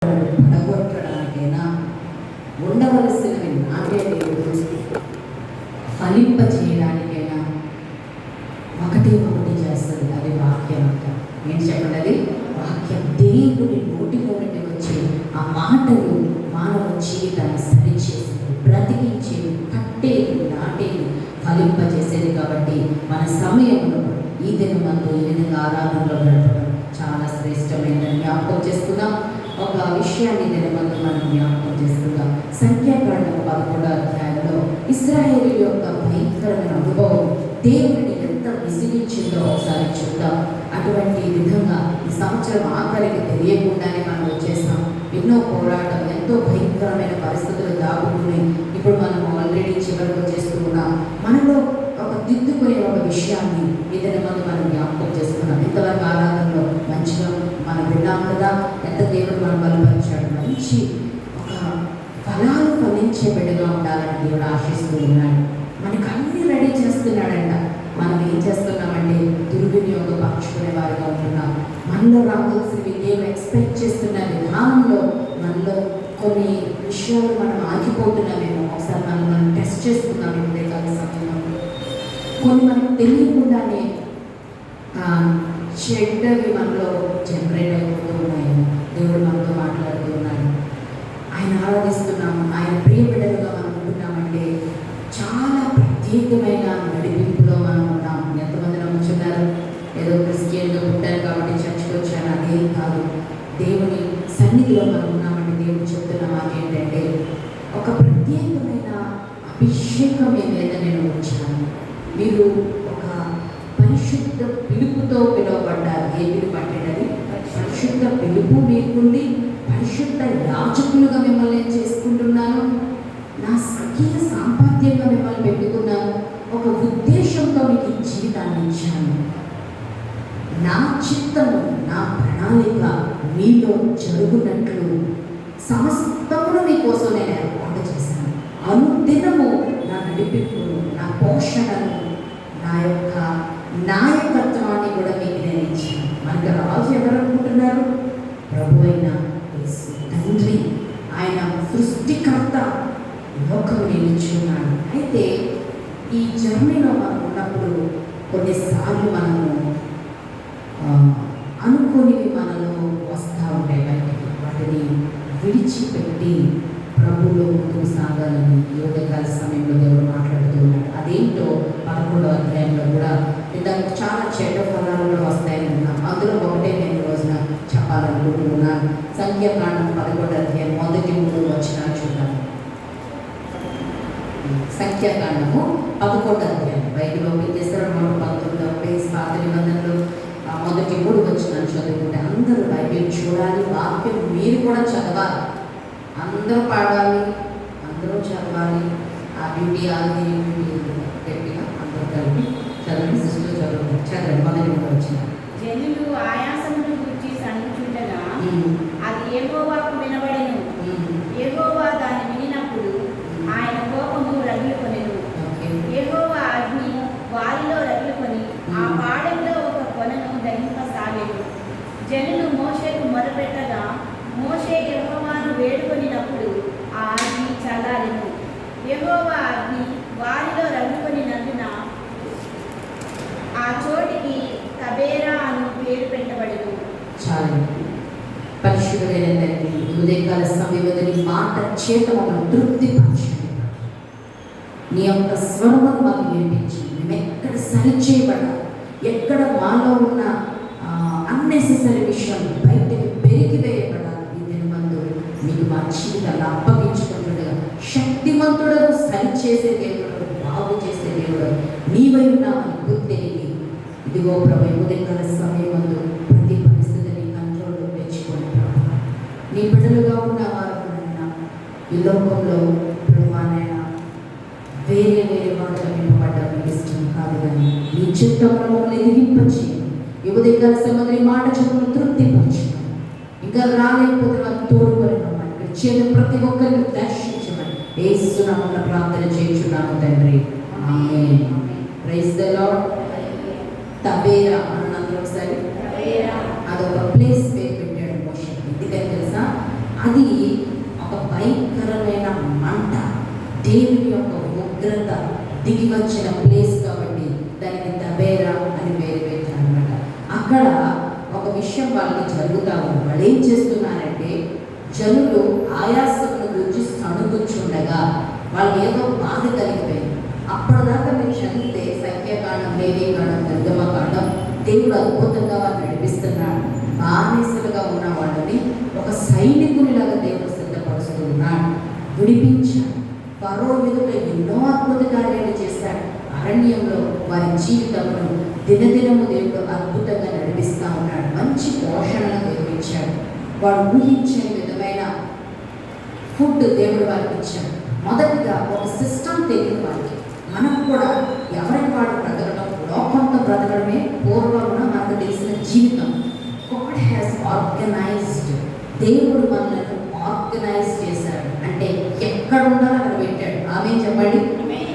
పడగొట్టడానికైనా ఉండవలసినవి నాటే దేవుడు ఫలింప చేయడానికైనా ఒకటి చేస్తుంది. అది వాక్యం అంట. ఏం చెప్పండి? అది వాక్యం. దేవుడి నోటిలో నుండి వచ్చే ఆ మాటలు మానవ జీవితాన్ని సరిచేసేది, బ్రతికించేది, కట్టేది, నాటేది, ఫలింపజేసేది. కాబట్టి మన సమయంలో ఈ దినమందు ఈ విధంగా ఆరాధనలో గడపడం చాలా శ్రేష్టమైనదని జ్ఞాపకం చేసుకుందాం. ఒక విషయాన్ని దినమందు మనం జ్ఞాపకం చేసుకుందాం. సంఖ్యాకాండం 11వ అధ్యాయంలో ఇశ్రాయేలు యొక్క భయంకరమైన అనుభవం దేవుడిని ఎంత విసిగించిందో ఒకసారి చూద్దాం. అటువంటి విధంగా ఈ సంవత్సరం ఆఖరికి తెలియకుండానే మనం వచ్చేసాం. ఎన్నో పోరాటం, ఎంతో భయంకరమైన పరిస్థితులు దాగుతున్నాయి. ఇప్పుడు మనం ఆల్రెడీ చివరికి వచ్చేస్తూ ఉన్నాం. మనలో ఒక దిద్దుకునే ఒక విషయాన్ని ఏదైనా మనం జ్ఞాపకం చేసుకున్నాం. ఇంతవరకు ఆరాధనలో మంచిగా మనం విన్నాం కదా, ఎంత దేవుడు మనం బలపరిచాడు. మంచి ఒక ఫలాలు ఫలించే బిడ్డగా ఉండాలని దేవుడు ఆశిస్తూ ఉన్నాడు. మనకు అన్ని రెడీ చేస్తున్నాడంట. మనం ఏం చేస్తున్నామంటే దుర్వినియోగపరుచుకునే వారిగా ఉంటున్నాం. మనలో రావాల్సినవి దేవుడు ఎక్స్పెక్ట్ చేస్తున్న విధానంలో మనలో కొన్ని విషయాలు మనం ఆగిపోతున్నామేమో. ఒకసారి మనం టెస్ట్ చేసుకున్నాం. ఇప్పుడే కాదు సమయంలో కొన్ని మనకు తెలియకుండానే చెడ్డవి మనలో జనరేట్ అయిపోతూ ఉన్నాయేమో. దేవుడు మనతో మాట్లాడుతూ ఉన్నాడు. ఆయన ఆరాధిస్తున్నాము, ఆయన ప్రియ బిడ్డలుగా మనం ఉంటున్నామంటే చాలా ప్రత్యేకమైన నడిపింపులో మనం ఉన్నాం. ఎంతమంది నమ్ముతున్నారు? ఏదో క్రిస్టియన్గా పుట్టారు కాబట్టి చర్చకు వచ్చాను, అదేం కాదు. దేవుని సన్నిధిలో మనం ఉన్నామంటే దేవుడు చెప్తున్న మాట ఏంటంటే ఒక ప్రత్యేకమైన అభిషేకం మీద నేను వచ్చాను. మీరు ఒక పరిశుద్ధ పిలుపుతో పిలువబడ్డారు. ఏ పిలుపు అంటే పరిశుద్ధ పిలుపు మీకుంది. పరిశుద్ధ యాజకులుగా మిమ్మల్ని చేసుకుంటున్నాను. నా స్వకీయ సాంపాద్యంగా మిమ్మల్ని పెట్టుకున్నాను. ఒక ఉద్దేశంతో మీకు ఈ జీవితాన్ని ఇచ్చాను. నా చిత్తము, నా ప్రణాళిక మీలో జరుగునట్లు సమస్తమును మీకోసం నేను ఏర్పాటు చేశాను. అనుదినము నా నడిపింపును, నా పోషణను, నా యొక్క నాయకత్వాన్ని కూడా మీకు నేను ఇచ్చాను. మనకు రాజు ఎవరు అనుకుంటున్నారు? ప్రభు అయిన యేసు తండ్రి. ఆయన సృష్టికర్త, లోకము నిలుచున్నాడు. అయితే ఈ జర్నీలో మనం ఉన్నప్పుడు కొన్నిసార్లు మనము అనుకోనివి మనలో వస్తూ ఉంటాయి బయటికి. వాటిని విడిచిపెట్టి ప్రభువులో ముందుకు సాగాలని యోగకాల సమయంలో దేవుడు మాట్లాడుతూ ఉన్నాడు. అదేంటో 11వ అధ్యాయంలో కూడా దానికి చాలా చెడ్డ ఫలాలు కూడా వస్తాయని ఉన్నాం. అందులో ఒకటే నేను రోజున చెప్పాలనుకుంటున్నాను. సంఖ్యాకాండం 11వ అధ్యాయం 1-3 వచనాలు చూద్దాం. సంఖ్యాకాండము 11వ అధ్యాయం బైబిల్ ఓపెన్ చేస్తారు. 119 పాత నిబంధనలు 1-3 వచనాలు చదువుకుంటే అందరూ బైబిల్ చూడాలి. వాక్యం మీరు కూడా చదవాలి. అందరూ పాడాలి, అందరూ చదవాలి. ఆ డ్యూటీ అది గట్టిగా అందరూ కలిపి చదవండి. సిస్టర్ చదవండి. 1-3 వచ్చిన జనులు ఆయాసమును గురించి సణుగుచుండగా అది యెహోవాకు వినబడెను. యెహోవా దాన్ని వినినప్పుడు ఆయన కోపము రగిలికొనెను. యెహోవా అగ్ని వారిలో రగిలికొని ఆ పాడెంలో ఒక కొనను దహింపసాగెను. జనులు మోషేకు మొరపెట్టగా మోషే యెహోవాను వేడుకొనినప్పుడు ఆ అగ్ని చల్లారెను. యెహోవా అగ్ని వారిలో రగిలికొనినందున ఆ చోటికి తబేరా అను పేరు పెట్టబడెను. చాలు. పరిశుద్ధుడైన తండ్రి, ఉదయకాల సమయంలో నీ మాట చేత మమ్మల్ని తృప్తిపరచండి. నీ యొక్క స్వరమును మాకు వినిపించి మేము ఎక్కడ సరిచేయబడాలి, ఎక్కడ మాలో ఉన్న అన్నెసెసరీ విషయం బయటకు పెరిగి వేయబడాలి. ఈ దినమందు మీకు మా జీవితాలు అప్పగించుకుంటుండగా శక్తిమంతుడను సరిచేసే దేవుడు, బాగు చేసే దేవుడు నీవై ఉన్నామని గుర్తెరిగి ఇదిగో ప్రభు ఉదయకాల సమయమందు ప్రతి పరిస్థితిని కంట్రోల్లో పెంచుకొని ప్రభు నీ బిడ్డలుగా ఉన్న వారు ఈ లోకంలో ప్రభానైనా వేరే వేరే వాటిలో నింపబడ్డం మీకు ఇష్టం కాదు. కానీ నీ చిత్తంలో ఎదిగింపచేయండి. ఈ ఉదయకాల సమయంలో మాట చెప్పును తృప్తిపరచండి. ఇంకా రాలేకపోతే వారు తోడుకొని చేత ప్రతి ఒక్కరిని దర్శించమని యేసు నామమున ప్రార్థన చేయించున్నాము తండ్రి. Amen. Praise the Lord. Taberah అన్నందుకు ఒకసారి అదొక ప్లేస్ పేరు పెట్టాడు మోషే. ఎందుకని తెలుసా? అది ఒక భయంకరమైన మంట, దేవుని యొక్క ఉగ్రత దిగి వచ్చిన ప్లేస్ కాబట్టి దానికి తబేరా అని పేరు పెట్టారనమాట. అక్కడ ఒక విషయం వాళ్ళకి జరుగుతా ఉంది. వాళ్ళు ఏం చేస్తున్నారంటే, జనులు ఆయాసమును గురించి సణుగుచుండగా వాళ్ళు ఏదో బాధ కలిగిపోయింది. అప్పటిదాకా మీరు చదివితే సంఖ్యాకాండం, లేవీకాండం, నిర్గమకాండం దేవుడు అద్భుతంగా వాళ్ళు నడిపిస్తున్నాడు. బానిసలుగా ఉన్న వాళ్ళని ఒక సైనికునిలాగా దేవుడు సిద్ధపరుస్తూ ఉన్నాడు, విడిపించాడు. ఫరో ఎదుట ఎన్నో అద్భుత కార్యాలు చేశాడు. అరణ్యంలో వారి జీవితంలో దినదినము దేవుడు అద్భుతంగా నడిపిస్తూ ఉన్నాడు. మంచి పోషణను దేవుడు ఇచ్చాడు. వాడు ఊహించని విధమైన ఫుడ్ దేవుడు వారికి ఇచ్చాడు. మొదటిగా ఒక సిస్టమ్ తెలియదు వారికి. మనం కూడా ఎవరికి వాడు బ్రతకడం, లోకంతో బ్రతకడమే పూర్వమున మనకు తెలిసిన జీవితం. God has organised. దేవుడు మనల్ని ఆర్గనైజ్ చేశాడు. అంటే ఎక్కడ ఉండాలో అక్కడ పెట్టాడు. ఆమె చెప్పండి,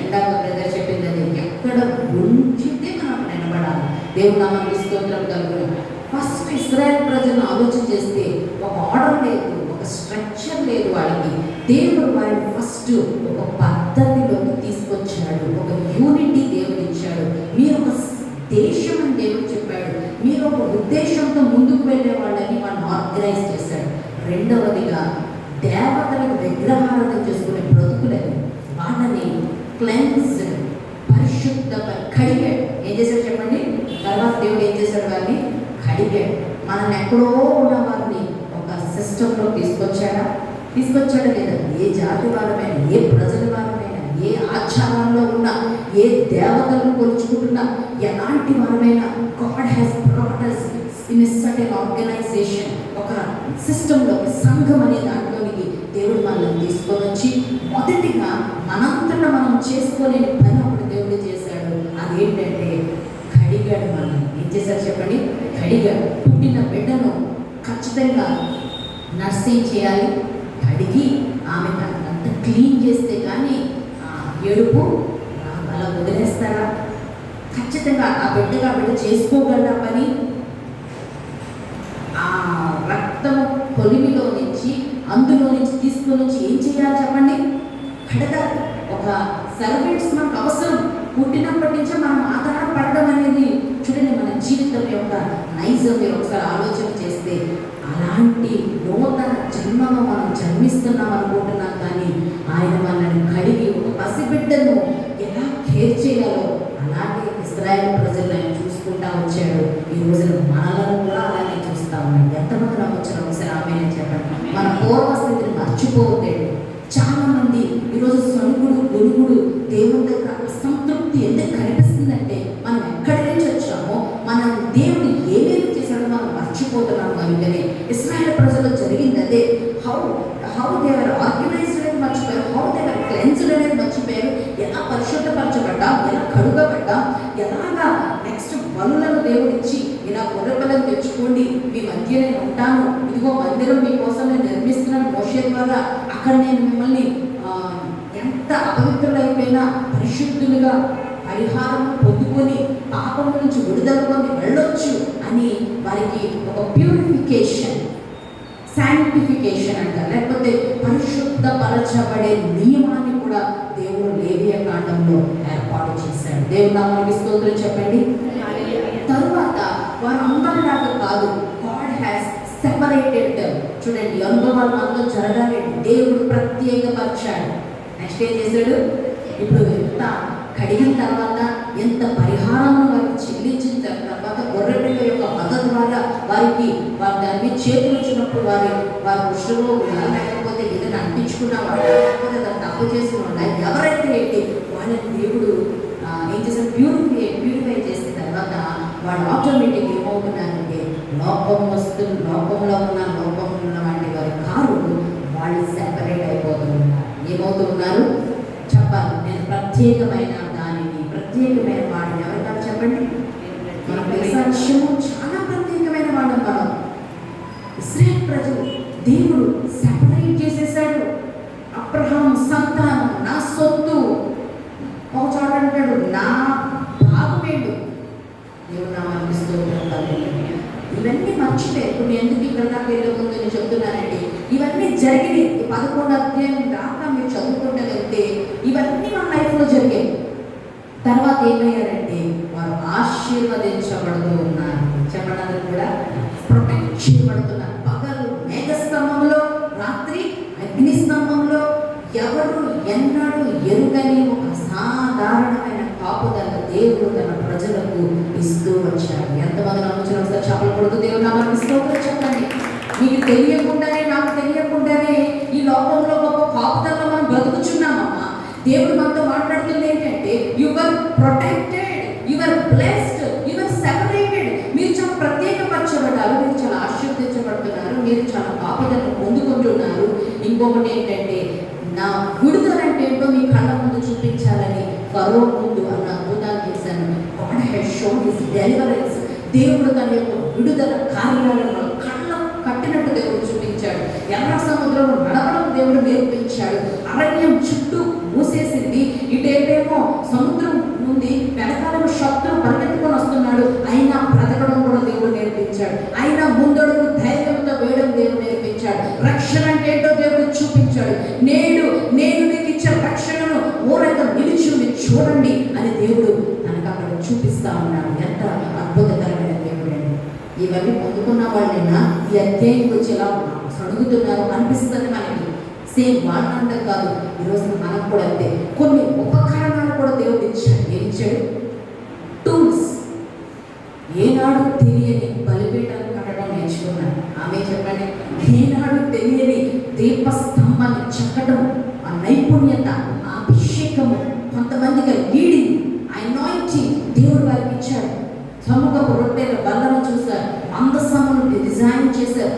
ఇందాక బ్రదర్ చెప్పింది అది, ఎక్కడ ఉంచితే మనం నిలబడాలి. దేవుడు నామానికి స్తోత్రం కలుగును. ఫస్ట్ ఇశ్రాయేల్ ప్రజలను ఆలోచన చేస్తే ఒక ఆర్డర్ లేదు, ఒక స్ట్రక్చర్ లేదు వాళ్ళకి. దేవుడు వారిని ఫస్ట్ ఒక పద్ధతిలోకి తీసుకొచ్చాడు, ఒక యూనిటీ దేవుడు ఇచ్చాడు. మీరు ఒక దేశం అని దేవుడు చెప్పాడు. మీరు ఒక ఉద్దేశంతో ముందుకు వెళ్ళే వాళ్ళని వాళ్ళని ఆర్గనైజ్ చేశాడు. రెండవదిగా దేవతలకు విగ్రహాలను చేసుకునే బ్రతుకులేదు, వాళ్ళని క్లెన్స్డ్, పరిశుద్ధ కడిగాడు. ఏం చేశాడు చెప్పండి? తర్వాత దేవుడు ఏం చేశాడు? వారిని కడిగాడు. మనల్ని ఎక్కడో ఉన్న వారిని ఒక సిస్టంలో తీసుకొచ్చాడా లేదా? ఏ జాతి వారమైనా, ఏ ప్రజల వారమైనా, ఏ ఆచారంలో ఉన్నా, ఏ దేవతలను కొలుచుకుంటున్నా, ఎలాంటి వారమైనా God has brought us in a certain organization, ఒక సిస్టంలో, ఒక సంఘం అనే దాంట్లోనికి దేవుడు మనల్ని తీసుకొని వచ్చి మొదటిగా మనంతటా మనం చేసుకోలేని పని ఒకటి దేవుడు చేశాడు. అదేంటంటే కడిగాడు. మనల్ని ఏం చేశాడు చెప్పండి? కడిగాడు. పుట్టిన బిడ్డను ఖచ్చితంగా నర్సింగ్ చేయాలి. కడిగి ఆమె అంత క్లీన్ చేస్తే కానీ ఏడుపు అలా వదిలేస్తారా? ఖచ్చితంగా ఆ బిడ్డ చేసుకోగలరా పని? ఆ రక్తము కొలిమిలో నుంచి, అందులో నుంచి తీసుకొని వచ్చి ఏం చేయాలి చెప్పండి? కడగాలి. ఒక సర్వెంట్స్ మనకు అవసరం. పుట్టినప్పటి నుంచే మనం ఆధారపడడం అనేది చూడండి, మన జీవితం యొక్క నైజం మీరు ఒకసారి ఆలోచన చేస్తే అలాంటి నూతన జన్మను మనం జన్మిస్తున్నాం అనుకుంటున్నాం. కానీ ఆయన మనల్ని కడిగి ఒక పసిబిడ్డను ఎలా కేర్ చేయాలో అలాంటి ఇశ్రాయేలు ప్రజలను ఆయన చూసుకుంటా వచ్చాడు. ఈ రోజున మనలను కూడా అలానే చూస్తా ఉన్నాడు. ఎంతమంది నమ్మొచ్చారు? ఒకసారి ఆమె చెప్పండి. మన పూర్వస్థితిని మర్చిపోతాడు. చాలా మంది ఈరోజు సొనుగుడు, గొనుగుడు, దేవుని దగ్గర అసంతృప్తి ఎందుకు కనిపిస్తుందంటే మనం ఎక్కడి నుంచి వచ్చామో, మనం దేవుడు ఏమేమి చేశాడో మనం మర్చిపోతున్నాం. కనుకనే ఇశ్రాయేలు ప్రజల్లో జరిగింది అదే. హౌ దేవర్ ఆర్గనైజ్డ్ అనేది మర్చిపోయారు, హౌ దేవర్ క్లెన్స్డ్ అనేది మర్చిపోయారు. ఎలా పరిశుద్ధపరచబడ్డాం, ఎలా కడుగబడ్డాం, ఎలాగా నెక్స్ట్ బలులను దేవుడిచ్చి ఇలా గొర్రెపిల్లను తెచ్చుకోండి, మీ మధ్య నేను ఉంటాను, ఇదిగో మందిరం మీకోసం నేను నిర్మిస్తున్నాను మోషే ద్వారా, అక్కడ నేను మిమ్మల్ని ఎంత అపవిత్రులైపోయినా పరిశుద్ధులుగా పరిహారం పొందుకొని పాపం నుంచి విడుదల పొంది వెళ్ళొచ్చు అని వారికి ఒక ప్యూరిఫికేషన్, శాంటిఫికేషన్ అంటారు, లేకపోతే పరిశుద్ధపరచబడే నియమాన్ని కూడా దేవుడు లేవియ కాండంలో ఏర్పాటు చేశాడు. దేవుడు నామానికి స్తోత్రం చెప్పండి. తరువాత వారు అందరిలాగా కాదు, గాడ్ హ్యాస్ సెపరేటెడ్. చూడండి, అనుభవాలు మనలో జరగాలి. దేవుడు ప్రత్యేకపరిచాడు. నెక్స్ట్ ఏం చేశాడు? ఇప్పుడు ఎంత కడిగిన తర్వాత, ఎంత పరిహారం వారికి చెల్లించిన తర్వాత, గొర్రెపిల్ల యొక్క వధ ద్వారా వారికి వారి దాని మీద చేతులు వచ్చినప్పుడు వారి దృష్టిలో లేకపోతే ఏదైనా అంటించుకున్న వాళ్ళు, లేకపోతే దాన్ని తప్పు చేసిన వాళ్ళు ఎవరైతే ఏంటి వాళ్ళని దేవుడు ఏం చేశారు? ప్యూరిఫై చేసిన తర్వాత వాళ్ళు ఆటోమేటిక్ ఏమవుతున్నారంటే లోకంలో ఉన్న వంటి వారి కారు వాళ్ళు సెపరేట్ అయిపోతున్నారు. ఏమవుతున్నారు చెప్పాలి? నేను ప్రత్యేకమైన దానిని, ప్రత్యేకమైన వాడిని. ఎవరికారు చెప్పండి? మన దేశాంశము చాలా ప్రత్యేకమైన వాడు. మనం ఇశ్రాయేలు ప్రజలు దేవుడు సెపరేట్ చేసేసాడు. అబ్రహాం సంతానం నా సొత్తు, ఒక చోట అంటాడు నా భాగమేడు. దేవుడు నామానికి స్తోత్రం. ఇవన్నీ మర్చిపోయి ఇప్పుడు ఎందుకు ఇక్కడ దాకా వెళ్ళే ముందు నేను చెప్తున్నానండి, ఇవన్నీ జరిగినాయి. ఈ 11వ అధ్యాయం దాకా మీరు చదువుకుంటే వెళ్తే ఇవన్నీ మన లైఫ్లో జరిగాయి. తర్వాత ఏమయ్యారంటే వారు ఆశీర్వదించబడుతూ ఉన్నారు. చెప్పడానికి కూడా ప్రొటెక్ట్ చేయబడుతున్నారు. పగలు మేఘస్తంభంలో, రాత్రి అగ్నిస్తంభంలో ఎవరు ఎన్నడూ ఎరుగని ఒక సాధారణమైన కాపుదల దేవుడు తన ప్రజలకు ఇస్తూ వచ్చారు. ఎంతమంది నమ్ముచిన ఒకసారి చెప్పలు కొడుతూ దేవుడు నామానికి స్తోత్రం చెప్పండి. మీకు తెలియకుండానే, నాకు తెలియకుండానే ఈ లోకంలో గొప్ప కాపుదలలో మనం బ్రతుకుచున్నామమ్మా. దేవుడు మనతో మాట్లాడుతుంది ఏంటంటే your protected, your blessed, your separated. మీరు చాలా ప్రత్యేకపరచబడ్డారు, మీరు చాలా ఆశీర్వదించబడుతున్నారు, మీరు చాలా కాపుదలను పొందుకుంటున్నారు. ఇంకొకటి ఏంటంటే నా విడుదల అంటే ఏంటో మీ కళ్ళ ముందు చూపించాలని ఫరో ముందు అన్న అద్భుతాలు చేశాను. God has shown his deliverance. దేవుడు తన యొక్క విడుదల కార్యాలను కళ్ళ కట్టినట్టు దేవుడు చూపించాడు. ఎర్ర సముద్రంలో నడవడం దేవుడు నేర్పించాడు. అరణ్యం చుట్టూ మూసేసింది. ఇటేమో సముద్రం నుండి వెనకాలను శత్రువు పరిగెత్తుకొని వస్తున్నాడు. అయినా బ్రతకడం కూడా దేవుడు నేర్పించాడు. అయినా ముందడుగు ధైర్యంతో వేయడం దేవుడు నేర్పించాడు. రక్షణ అంటే ఏంటో దేవుడు చూపించాడు. నేను మీకు ఇచ్చే రక్షణను ఊరక నిలిచి చూడండి అని దేవుడు మనకు అక్కడ చూపిస్తా ఉన్నాడు. ఎంత అద్భుతకరమైన దేవుడు అండి. ఇవన్నీ పొందుకున్న వాళ్ళైనా ఈ అధ్యాయం వచ్చి ఎలా అడుగుతున్నారు అనిపిస్తుంది మనకి. సేమ్ వాళ్ళంటే కాదు, ఈరోజు మనకు కూడా అంతే. కొన్ని ఉపకరణాలు కూడా దేవుడు ఇచ్చాడు. ఏం ఇచ్చాడు? టూల్స్. ఏనాడు తెలియని బలిపీఠాలు కట్టడం నేర్చుకున్నాను. ఆమె చెప్పండి. ఏనాడు తెలియని దీపస్తంభాన్ని చెక్కడం, ఆ నైపుణ్యత, ఆ అభిషేకము, కొంతమందికి లీడింగ్, అనాయింటింగ్ దేవుడు వారికి ఇచ్చాడు. సముఖపు రొట్టెల బల్లను చూశారు, మందసమును డిజైన్ చేశారు.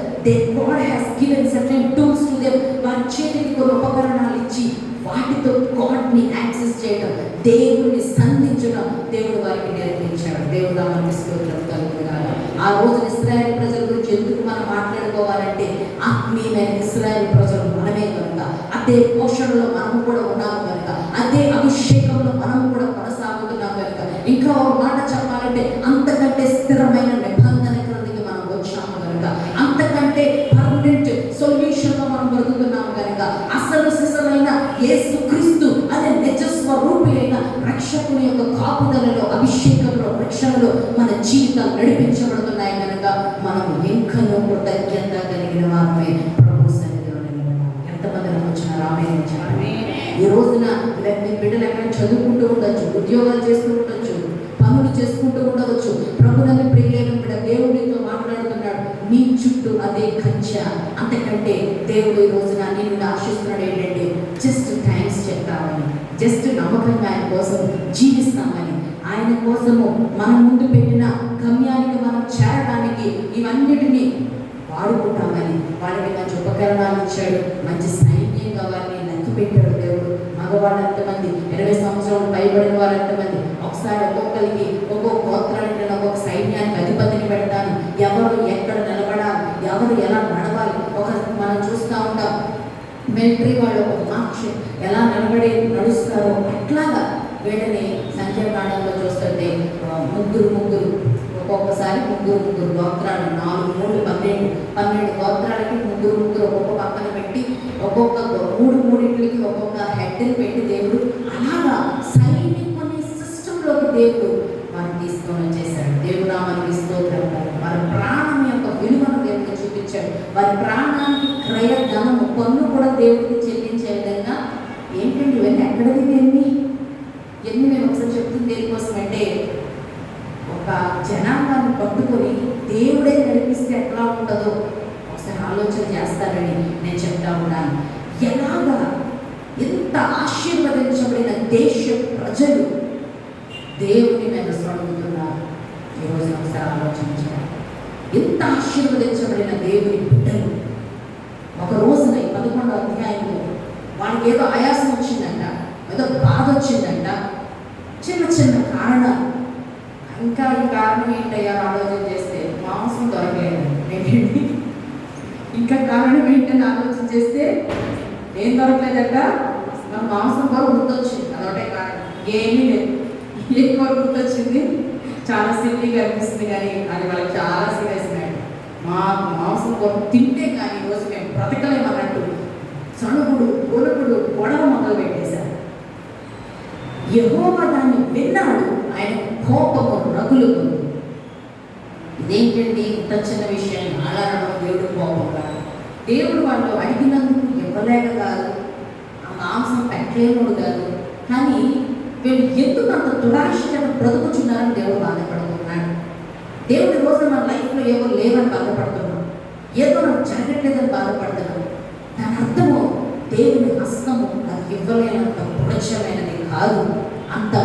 God has given certain tools to them. వారి చేతికి కొన్ని ఉపకరణాలు ఇచ్చి వాటితో గాడ్ని యాక్సెస్ చేయడం, దేవుడిని సంధించడం దేవుడు వారికి నేర్పించాడు. దేవుడు నామానికి స్తోత్రం కలుగుగాక. ఆ రోజు ఇశ్రాయేలు ప్రజల గురించి ఎందుకు మనం మాట్లాడుకోవాలంటే ఆత్మీయమైన ఇశ్రాయేలు ప్రజలు మనమే కనుక, అదే పోషణలో మనము కూడా ఉన్నాము కనుక, అదే అభిషేకంలో మనము కూడా కొనసాగుతున్నాము కనుక, ఇంకా ఒక మాట చెప్పాలంటే అంతకంటే స్థిరమైన నిబంధన క్రిందకి మనం వచ్చాము కనుక, అంతకంటే పర్మనెంట్ సొల్యూషన్లో మనం బ్రతుకుతున్నాము కనుక, అసలు సిసలైన యేసుక్రీస్తు అనే నిజస్వరూపి అయిన రక్షకుని యొక్క కాపుదలలో, అభిషేకంలో, రక్షణలో మన జీవితాలు నడిపించబడుతున్నాయి కనుక మనం ఇంకనూ కృతజ్ఞత కలిగిన వారమే ప్రభు సన్నిధిలో నిలబడాలి. ఎంతమంది వచ్చినారు? ఆమేన్ చెప్పండి. ఈ రోజున మీ బిడ్డలు ఎక్కడ చదువుకుంటూ ఉండొచ్చు, ఉద్యోగాలు చేస్తూ ఉండొచ్చు, పనులు చేసుకుంటూ ఉండవచ్చు. ప్రభునందు ప్రియమైన బిడ్డ, దేవుడితో మాట్లాడుతున్నాడు. నీ చుట్టూ అదే కంచె. అంతకంటే దేవుడు ఈ రోజున నిన్ను ఆశిస్తున్నాడు ఏంటంటే జస్ట్ థ్యాంక్స్ చెప్తామని, జస్ట్ నమ్మకంగా ఆయన కోసం జీవిస్తామని, ఆయన కోసము మన ముందు పెట్టిన గమ్యానికి మనం చేరడానికి ఇవన్నిటినీ వాడుకుంటామని, వాళ్ళకి మంచి ఉపకరణాలు ఇచ్చాడు, మంచి సైన్యంగా వారిని నక్కి పెట్టాడు దేవుడు. మగవాళ్ళు ఎంతమంది, 20 సంవత్సరాలు పైబడిన వారు ఎంతమంది, ఒకసారి ఒక్కొక్కరికి ఒక్కొక్క గోత్రానికి నేను ఒక్కొక్క సైన్యానికి అధిపతిని పెడతాను, ఎవరు ఎక్కడ నిలబడాలి, ఎవరు ఎలా నడవాలి. మనం చూస్తూ ఉంటాం మిలిటరీ వాళ్ళు ఒక మార్చ్ ఎలా నడుస్తారో అట్లాగా వీళ్ళని సంఖ్యాకాండంలో చూస్తుంటే ముగ్గురు ఒక్కొక్కసారి ముగ్గురు గోత్రాలు, 4, 3, 12 గోత్రాలకి ముగ్గురు ఒక్కొక్క పక్కన పెట్టి ఒక్కొక్క 3 ఒక్కొక్క హెడ్ని పెట్టి దేవుడు అలాగా సైనికుని సిస్టంలోకి దేవుడు వారిని తీసుకొని వచ్చేసాడు. దేవుడు నామానికి స్తోత్రం. వారి ప్రాణం యొక్క విలువను దేవుడు చూపించాడు. వారి ప్రాణానికి క్రయ ధనము, పన్ను కూడా దేవుడికి చెల్లించే విధంగా. ఏంటండి ఇవన్నీ ఎక్కడది? ఎన్ని మేము ఒకసారి చెప్తుంది దేనికోసం అంటే, ఒక జనాంగాన్ని పట్టుకొని దేవుడే నడిపిస్తే ఎట్లా ఉంటుందో ఒకసారి ఆలోచన చేస్తారని నేను చెప్తా ఉన్నాను. ఎలాగా ఎంత ఆశీర్వదించబడిన దేశ ప్రజలు దేవుని మీద సొడుగుతున్నారు ఈరోజు ఒకసారి ఆలోచించాలి. ఎంత ఆశీర్వదించబడిన దేవుని బిడ్డలు ఒక రోజున 11వ అధ్యాయంలో వాడికి ఏదో ఆయాసం వచ్చిందంట, ఏదో బాధ వచ్చిందంట, చిన్న కారణాలు. ఇంకా ఈ కారణం ఏంటయ్యా ఆలోచన చేస్తే మాంసం దొరకలేదు ఏంటండి, ఇంకా కారణం ఏంటని ఆలోచన చేస్తే ఏం దొరకలేదట, మన మాంసం కూడా గుర్తొచ్చింది. అదొకటే కారణం, ఏమీ లేదు. ఏ కూర గుర్తొచ్చింది? చాలా సిల్లీగా అనిపిస్తుంది కానీ అది వాళ్ళకి చాలా సీరియస్ మ్యాటర్. మా మాంసం కొరకు తింటే కానీ ఈరోజు మేము బ్రతకలేమన్నట్టు సణుగుడు గొలుగుడు గొడవ మొదలు పెట్టేశారు. యెహోవా దాన్ని విన్నాడు, ఆయన కోపము రగులుకుంది. ఇదేంటండి ఇంత చిన్న విషయాన్ని ఆడాడడం దేవుడు కోపం కాదు. దేవుడు వాళ్ళు అడిగినందుకు ఇవ్వలేక కాదు, ఆ మాంసం పెట్టలేనుడు కాదు, కానీ వీళ్ళు ఎందుకు అంత దురాశగా బ్రతుకుచున్నారని దేవుడు బాధపడుతున్నాడు. దేవుడి రోజు మన లైఫ్లో ఏవో లేవని బాధపడుతున్నాం, ఏదో నాకు జరగట్లేదని బాధపడుతున్నాం. దాని అర్థము దేవుని హస్తము అది ఇవ్వలేనంత పురచమైనది కాదు, అంత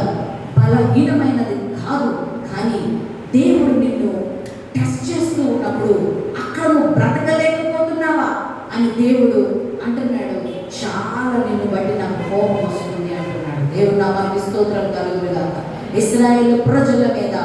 బలహీనమైనది కాదు. కానీ దేవుడు నిన్ను టెస్ట్ చేస్తూ ఉన్నప్పుడు అక్కడ నువ్వు బ్రతకలేకపోతున్నావా అని దేవుడు అంటున్నాడు. చాలా నిన్ను బట్టి నాకు కోపం వస్తుంది అంటున్నాడు. దేవుడు నామానికి స్తోత్రం కలుగునుగాక. ఇశ్రాయేలు ప్రజల మీద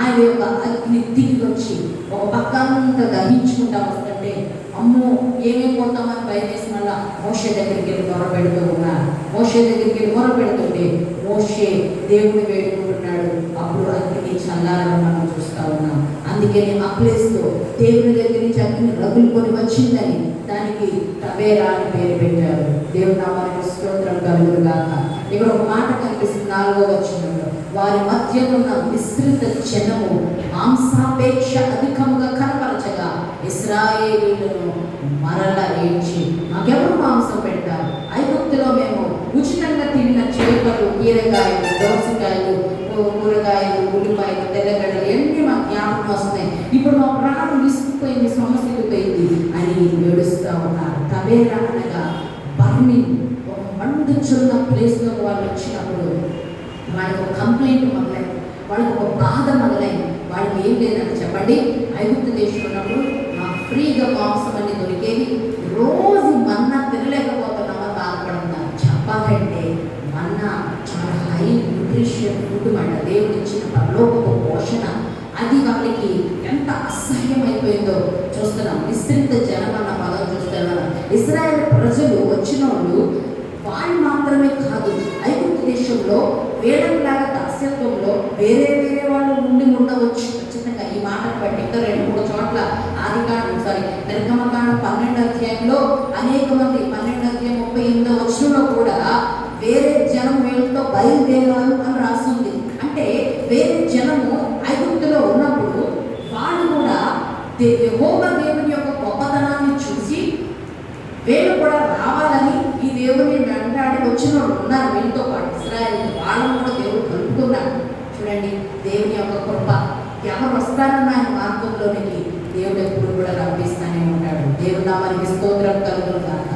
ఆయన యొక్క అగ్ని దిగి వచ్చి ఒక పక్కంతా దహించుకుంటా వస్తుంటే అమ్మో ఏమైపోతామని భయం వేసి మళ్ళా మోషే దగ్గరికి వెళ్ళి మొరపెడుతూ ఉన్నారు. మోషే దగ్గరికి వెళ్ళి మొరపెడుతుంటే మోషే దేవుడు వేడుకుంటున్నాడు. అప్పుడు అగ్ని చల్లారని మనం చూస్తూ ఉన్నాం. అందుకని ఆ ప్లేస్లో దేవుని దగ్గర నుంచి అగ్ని రగులుకొని వచ్చిందని దానికి తబేరా అని పేరు పెట్టారు. దేవుడు నామానికి స్తోత్రం కలుగునుగాక. ఇక్కడ ఒక మాట కనిపిస్తుంది 4వ వచనంలో, వారి మధ్య ఉన్న విస్తృత జనము మాంసాపేక్ష అధికముగా కనపరచగా ఇశ్రాయేలీయులను మరల ఏడ్చి మాకెవరు మాంసం పెడతారు? ఐగుప్తులో మేము ఉచితంగా తిన్న చేపలు, కీరకాయలు, దోసకాయలు, కూరగాయలు, ఉల్లిపాయలు, తెల్లగడ్డలు ఎన్ని మాకు జ్ఞాపకం వస్తున్నాయి. ఇప్పుడు మా ప్రాణం విసిగిపోయింది, సమస్యపోయింది అని ఏడుస్తూ ఉన్నారు. తబేరా అనగా బర్నింగ్, ఒక మండుచున్న ప్లేస్లో వాళ్ళు వచ్చినప్పుడు వాళ్ళకి ఒక కంప్లైంట్ మొదలైంది, వాళ్ళకి ఒక బాధ మొదలైంది. వాళ్ళకి ఏం లేదని చెప్పండి, ఐగుప్తు దేశంలో ఉన్నప్పుడు మాకు ఫ్రీగా మాంసం అన్ని దొరికేవి, రోజు మన్నా తినలేకపోతున్నామని బాధపడుతున్నారు. చెప్పాలంటే మన్నా చాలా హై న్యూట్రిషన్ ఫుడ్ మాట, దేవుడు ఇచ్చిన పరలోకపు పోషణ. అది వాళ్ళకి ఎంత అసహ్యమైపోయిందో చూస్తున్నాం. విస్తృత జనం అన్న పదం చూస్తున్నాం. ఇశ్రాయేల్ ప్రజలు వచ్చిన వాళ్ళు మాత్రమే కాదు, ఐగుప్తు దేశంలో వేడంలాగా దాస్యత్వంలో వేరే వాళ్ళు ఉండి ఉండవచ్చు ఖచ్చితంగా. ఈ మాటను బట్టి ఇంకా 2-3 చోట్ల నిర్గమకాండం 12వ అధ్యాయంలో అనేక మంది 12వ అధ్యాయం 38వ వచనంలో కూడా వేరే జనం వీళ్ళతో బయలుదేరారు అని రాస్తుంది. అంటే వేరే జనము ఐగుప్తులో ఉన్నప్పుడు వాళ్ళు కూడా యెహోవా దేవుని యొక్క గొప్పతనాన్ని చూసి వీళ్ళు కూడా రావాలని ఈ దేవుని వెంటాడి వచ్చిన వాళ్ళు ఉన్నారు. వీళ్ళతో పాటు ఇశ్రాయేలు వాళ్ళను కూడా దేవుడు కలుపుకున్నాడు. చూడండి దేవుని యొక్క కృప, ఎవరు వస్తారన్న ఆయన మార్గంలోనికి దేవుడు ఎప్పుడు కూడా రప్పిస్తానే ఉంటాడు. దేవుడు నామానికి స్తోత్రం కలుగునుగాక.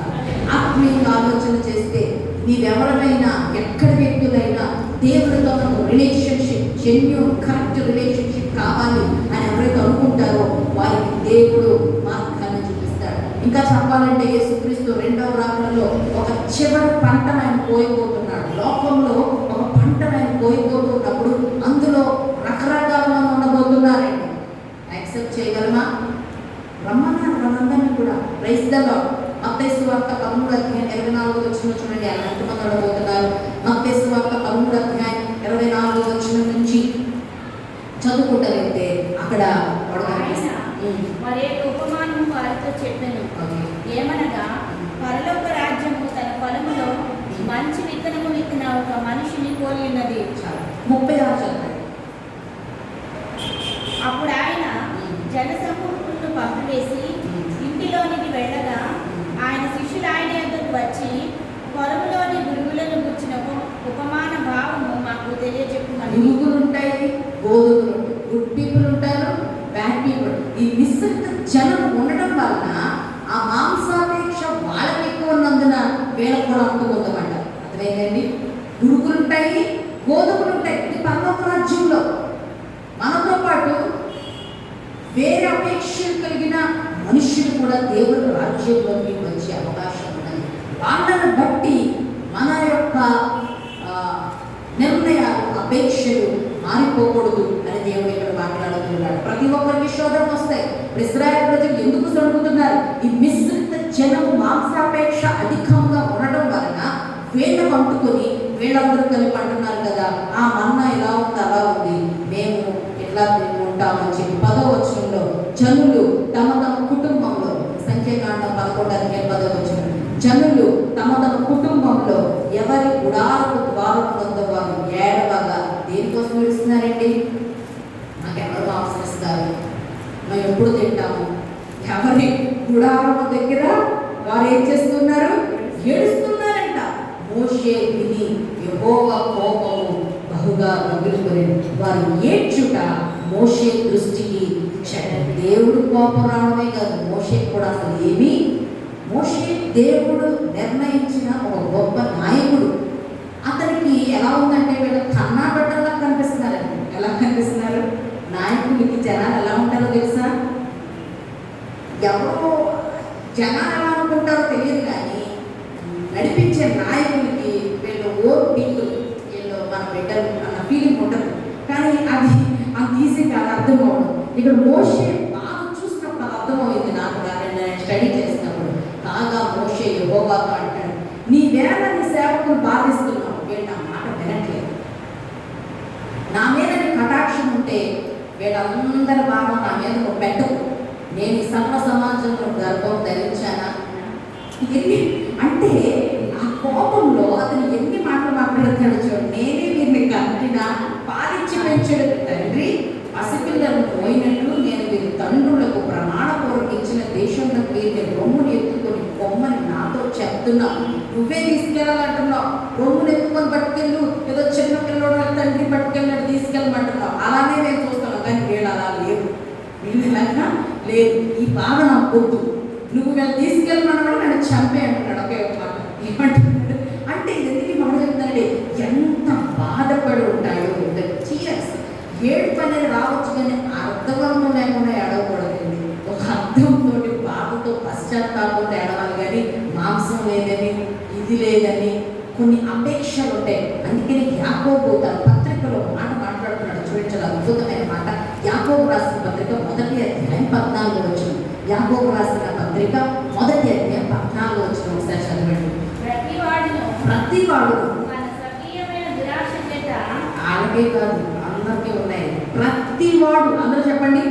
ఆత్మీయంగా ఆలోచన చేస్తే నీవెవరైనా ఎక్కడి వ్యక్తులైనా దేవుడితో మనకు రిలేషన్షిప్, జెన్యూన్ కరెక్ట్ రిలేషన్షిప్ కావాలి అని ఎవరైతే అనుకుంటారో వారికి దేవుడు మార్గాన్ని చూపిస్తాడు. ఇంకా చెప్పాలంటే యేసుక్రీస్తు 2వ రాకడలో ఒక చివరి పంటను ఆయన కోయబోతున్నాడు. లోకంలో ఒక పంటను ఆయన కోయబోతున్నప్పుడు అందులో రకరకాల మంది ఉండబోతున్నారండి. యాక్సెప్ట్ చేయగలమా? రమ్మన్నారు మనందరినీ కూడా. Praise the Lord. మత్తయి సువార్త 13వ అధ్యాయం 24వ వచనం చూడండి, ఆయన ఎంతమంది ఉండబోతున్నారు. మత్తయి సువార్త 13వ అధ్యాయం 24వ వచనం నుంచి చదువుకుంటారైతే అక్కడ మరే ఉపమానము వారితో చెప్పాను, ఏమనగా పరలోక రాజ్యము తన పొలములో మంచి విత్తనము విత్తిన ఒక మనిషిని పోలి ఉన్నది. 36 అప్పుడు ఆయన జనసమూహములను పంపివేసి ఇంటిలోనికి వెళ్ళగా ఆయన శిష్యులు ఆయన ఎదురు వచ్చి పొలములోని గురుగులను గుర్చిన ఉపమాన భావము మాకు తెలియజెప్పమని. గురుగులు ఉంటాయి, గోధుమలు, గుడ్ పీపుల్ ఉంటారు, బ్యాడ్ పీపుల్. ఈ విస్తృత జనం ఉండడం వలన ఆ మాంసాపేక్ష వాళ్ళకి ఎక్కువ ఉన్నందున వీళ్ళకు కూడా అంటుకుందన్నమాట. అర్థమైందండి? గురుగులు ఉంటాయి, గోధుమలు ఉంటాయి. ఇది పరలోక రాజ్యంలో మనతో పాటు వేరే అపేక్షలు కలిగిన మనుషులు కూడా దేవుని రాజ్యంలోకి వచ్చే అవకాశం ఉన్నది. వాళ్ళని బట్టి మన యొక్క నిర్ణయాలు, అపేక్షలు మారిపోకూడదు అని దేవుడు ఇక్కడ మాట్లాడుతున్నాడు. ప్రతి ఒక్కరికి శోధన వస్తాయి. ఇశ్రాయేలు ప్రజలు ఎందుకు సొడుగుతున్నారు? ఈ మిశ్రిత జనము మాంసాపేక్ష అధికంగా ఉండడం వలన వీళ్ళకు అంటుకొని వీళ్ళందరూ కలిపి అంటున్నారు కదా, ఆ మన్నా ఎలా ఉంది అలా ఉంది, మేము ఎట్లా ఉంటామని చెప్పి 10వ వచనంలో జనులు తమ తమ జనులు తమ తమ కుటుంబంలో ఎవరి గుడారపు ద్వారం వద్ద వారు ఏడవగా దేనికోసం ఏడుస్తున్నారండి? మాకెవరు మాంసం ఇస్తారు, మేము ఎప్పుడు తింటాము? ఎవరి గుడారపు దగ్గర వారు ఏం చేస్తున్నారు? ఏడుస్తున్నారంట. మోషే విని యెహోవా కోపము బహుగా రగులుకొని వారు ఏడ్చుట మోషే దృష్టికి చెడ్డ. దేవుడు కోపం రావడమే కాదు, మోషే కూడా అసలు ఏమీ, మోషే దేవుడు నిర్ణయించిన ఒక గొప్ప నాయకుడు. అతనికి ఎలా ఉందంటే వీళ్ళు కన్నా బట్టలా కనిపిస్తున్నారండి. ఎలా కనిపిస్తున్నారు? నాయకుడికి జనాలు ఎలా ఉంటారో తెలుసా? ఎవరో జనాలు ఎలా అనుకుంటారో తెలియదు, కానీ నడిపించే నాయకుడికి వీళ్ళు పీపుల్, వీళ్ళు మన బిడ్డలు అన్న ఫీలింగ్ ఉంటుంది. కానీ అది అంత ఈజీగా అర్థం అవ్వడం. ఇక్కడ మోషే బాగా చూసినప్పుడు అది అర్థమవుతుంది నాకు. నేను స్టడీ చేసినప్పుడు కాగా మోషే యెహోవాతో అంటాడు, నీ వేళ నీ సేవకులు బాధిస్తున్నావు, వీళ్ళు నా మాట వినట్లేదు. నా మీద నీ కటాక్షం ఉంటే వీళ్ళందరి భావం నా మీద నువ్వు పెట్టకు. నేను ఈ సర్వ సమాజంలో గర్భం ధరించానా? ఎన్ని అంటే ఆ కోపంలో అతను ఎన్ని మాటలు మాట్లాడతాడు చూడండి. నేనే వీరిని కంటినా పాలించి పెంచాడు తండ్రి, పసిపిల్లలను పోయినట్లు నేను వీరి తండ్రులకు ప్రమాణపూర్వక ఇచ్చిన దేశంలో వీరిని రొమ్మును ఎత్తుకొని కొమ్మని నాతో చెప్తున్నావు. నువ్వే తీసుకెళ్ళాలంటున్నావు. రొమ్మును ఎత్తుకొని పట్టుకెళ్ళు, ఏదో చిన్న పిల్లడు తండ్రి పట్టుకెళ్ళినట్టు తీసుకెళ్ళమంటున్నావు. అలానే నేను చూస్తాను, కానీ వీళ్ళు అలా లేవు. వీళ్ళు లెక్క లేదు. ఈ బాధ నాకు వద్దు, నువ్వు వీళ్ళు తీసుకెళ్ళమన్నా నన్ను చంపే అంటున్నాడు. ఒకే ఒక మాట ఏమంటున్నాడు అంటే ఎందుకు మనం చెప్తానండి, ఎంత బాధపడి ఉంటాయో. టీయర్స్, ఏడుపు అనేది రావచ్చు, కానీ అర్థవర్ణం లేకుండా ఏడవకూడదండి. ఒక అర్థంతో బాధతో పశ్చాత్తాపంతో ఏడవాలి, కానీ మాంసం లేదని ఇది లేదని కొన్ని అపేక్షలు ఉంటాయి. అందుకని యాకోబు తన పత్రికలో మాట మాట్లాడుతున్నాడు చూడండి, చాలా అద్భుతమైన మాట. యాకోబు రాసిన పత్రిక 1వ అధ్యాయం 14వ వచనం. యాకోబు రాసిన పత్రిక 1వ అధ్యాయం 14వ వచనం ఒకసారి చదవండి. ప్రతివాడు వాళ్ళకే కాదు అందరికీ ఉన్నాయి. ప్రతివాడు, అందరూ చెప్పండి.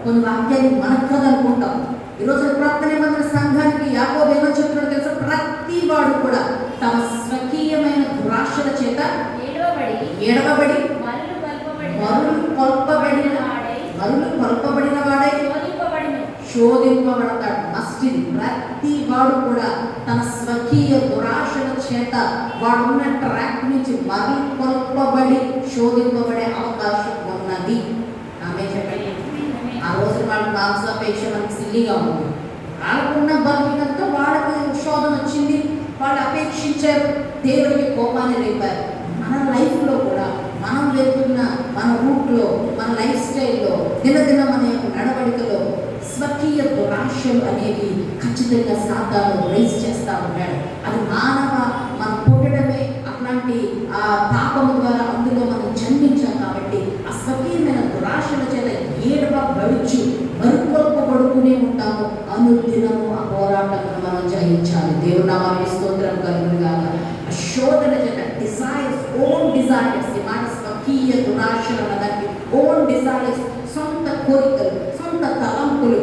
కొన్ని వాక్యాలు మనకు కాదు అనుకుంటాం. ఈరోజు ప్రార్థన నిబంధన సంఘానికి యాకోబు ఏమని చెప్తున్నాడు తెలుసా? ప్రతివాడు కూడా తమ స్వకీయమైన దురాశల చేత ఏడవబడి మరులు కొల్పబడిన వాడై శోధింపబడతాడు. మస్ట్. ప్రతి వాడు కూడా తన స్వకీయ దురాశల చేత వాడున్న ట్రాక్ నుంచి మరలు కొల్పబడి శోధింపబడే అవకాశం ఉన్నది. ఆమె చెప్పండి. ఆ రోజు వాళ్ళ మాంసాపేక్ష మనకి సిల్లిగా ఉంది. వాళ్ళకున్న బలహీనతతో వాళ్ళకి శోధన వచ్చింది, వాళ్ళు అపేక్షించారు, దేవుడికి కోపాన్ని రేపారు. మన లైఫ్లో కూడా మనం వెళ్తున్న మన రూట్లో, మన లైఫ్ స్టైల్లో, దినదిన మన యొక్క నడవడికలో స్వకీయ దురాశలు అనేవి ఖచ్చితంగా సాతాను రైజ్ చేస్తూ ఉంటాడు. అది మనం పుట్టడమే అట్లాంటి ఆ పాపము ద్వారా అందులో మనం జన్మించాం కాబట్టి ఆ స్వకీయమైన దురాశల చేత ఏడవబడుచు మరుకొల్పబడుతూనే ఉంటాము. అనుదినము ఆ పోరాటమును మనం జయించాలి. దేవుని నామానికి స్తోత్రం కలుగునుగాక. ఆ శోధన చేత డిజైర్స్, ఓన్ డిజైర్స్, మన స్వకీయ దురాశలు అన్నదానికి ఓన్ డిజైర్స్, సొంత కోరికలు, సొంత తలంపులు,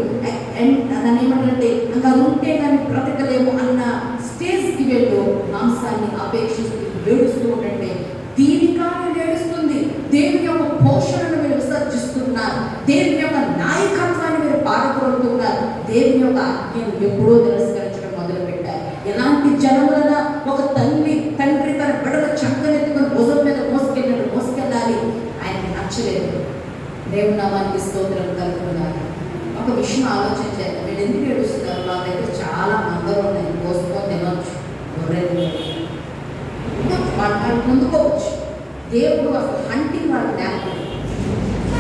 దాన్ని ఏమంటే అలా ఉంటే కానీ బ్రతకలేము అన్న స్టేజ్కి వెళ్ళు మాంసాన్ని అపేక్షిస్తూ ఏడుస్తూ ఉంటే దీనికాన్ని ఏడుస్తుంది. దేవుని యొక్క పోషణను మీరు విసర్జిస్తున్నారు, దేవుని యొక్క నాయకత్వాన్ని మీరు పాల్గొంటున్నారు, దేవుని యొక్క ఆజ్ఞను ఎప్పుడో తిరస్కరించడం మొదలుపెట్టారు. ఎలాంటి జనములన ఒక తండ్రి తన బిడ్డల చంకనెత్తుకొని భుజం మీద మోసుకెళ్ళాలి, ఆయనకి నచ్చలేదు. దేవుని నామానికి స్తోత్రం కలుగునుగాక. ఒక విషయం ఆలోచించారు, మీరు ఎందుకు ఏడుస్తున్నారు? మా దగ్గర చాలా మందరు ఉన్నాయి, కోసుకొని తినవచ్చు, గొర్రెలు వాళ్ళు పొందుకోవచ్చు. దేవుడు అసలు హంటింగ్ వాళ్ళకి నేర్పలేదు,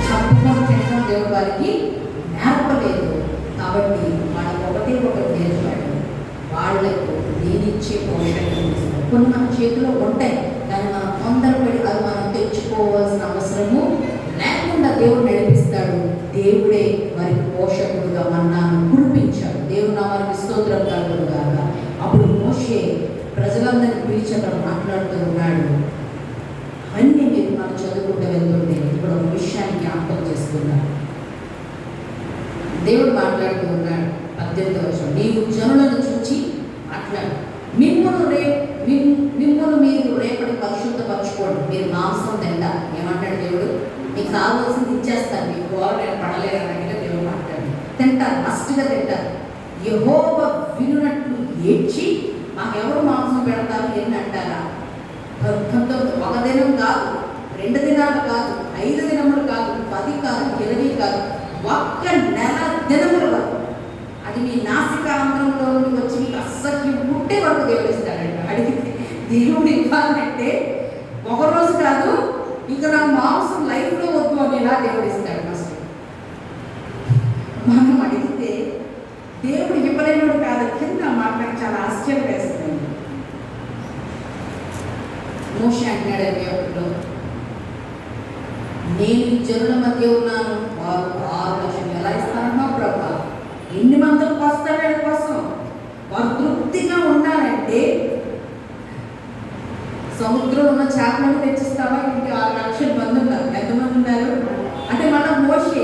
చంపుకొని తినడం దేవుడు వారికి నేర్పలేదు. కాబట్టి వాళ్ళకి ఒకటి నేర్పాడు, వాళ్లకు నేనిచ్చే పోషణ. కొన్ని మన చేతిలో ఉంటాయి, కానీ మనం తొందరపడి అది మనం తెచ్చుకోవాల్సిన అవసరము లేకుండా దేవుడు నడిపిస్తాడు. దేవుడే వారికి పోషకుడుగా మన్నాను కురిపించాడు. దేవుడు నామానికి స్తోత్రం కలుగునుగాక. అప్పుడు మోషే ప్రజలందరినీ పిలిచి అక్కడ మాట్లాడుతూ ఉన్నాడు. అవన్నీ మీరు మనం చదువుకుంటూ వెళ్తుంటే ఇప్పుడు ఒక విషయాన్ని జ్ఞాపకం చేసుకున్నాడు. దేవుడు మాట్లాడుతూ ఉన్నాడు 18వ వచనం. నీవు జనులను చూచి అంటున్నాడు, మిమ్మల్ని మీరు రేపటి పరిశుద్ధపరచుకోండి, మీరు మాంసం తింటారు. ఏమంటాడు దేవుడు? మీకు కావాల్సింది ఇచ్చేస్తాను, మీకు గోర నేను పడలేరు అన్నట్టుగా దేవుడు మాట్లాడు. తింటారు, మస్ట్గా తింటారు. యెహోవా వినునట్లు ఏడ్చి మాకెవరు మాంసం పెడతారు ఎన్ని అంటారా? 19 ఒక దినం కాదు, 2 దినాలు కాదు, 5 దినములు కాదు, 10 కాదు, 20 కాదు, 1 నెల దినముల వరకు, అది మీ నాసికాంధ్రంలో నుండి వచ్చి మీకు అస్సలు పుట్టే వరకు దేవుడు ఇస్తాడంట. అడిగితే దేవుడు ఇవ్వాలంటే ఒక రోజు కాదు, ఇంకా నా మాంసం లైఫ్లో వద్దు అని ఇలా దేవుడు ఇస్తాడు. ఫస్ట్ మనం అడిగితే దేవుడు ఇవ్వలేనుడు కాదు. కింద మాట నాకు చాలా ఆశ్చర్యం వేస్తుంది. మోషే అంటున్నాడు 21లో, నేను ఈ జనుల మధ్య ఉన్నాను, వారు 6 లక్షలు ఎలా ఇస్తారమ్మా ప్రభా? ఎన్ని మందులకు వస్తారు వీళ్ళ కోసం? వారు తృప్తిగా ఉండాలంటే సముద్రంలో ఉన్న చేపలను తెచ్చిస్తావా? ఇంటి 6 లక్షల మంది ఉన్నారు. ఎంతమంది ఉన్నారు అంటే మనం మోషే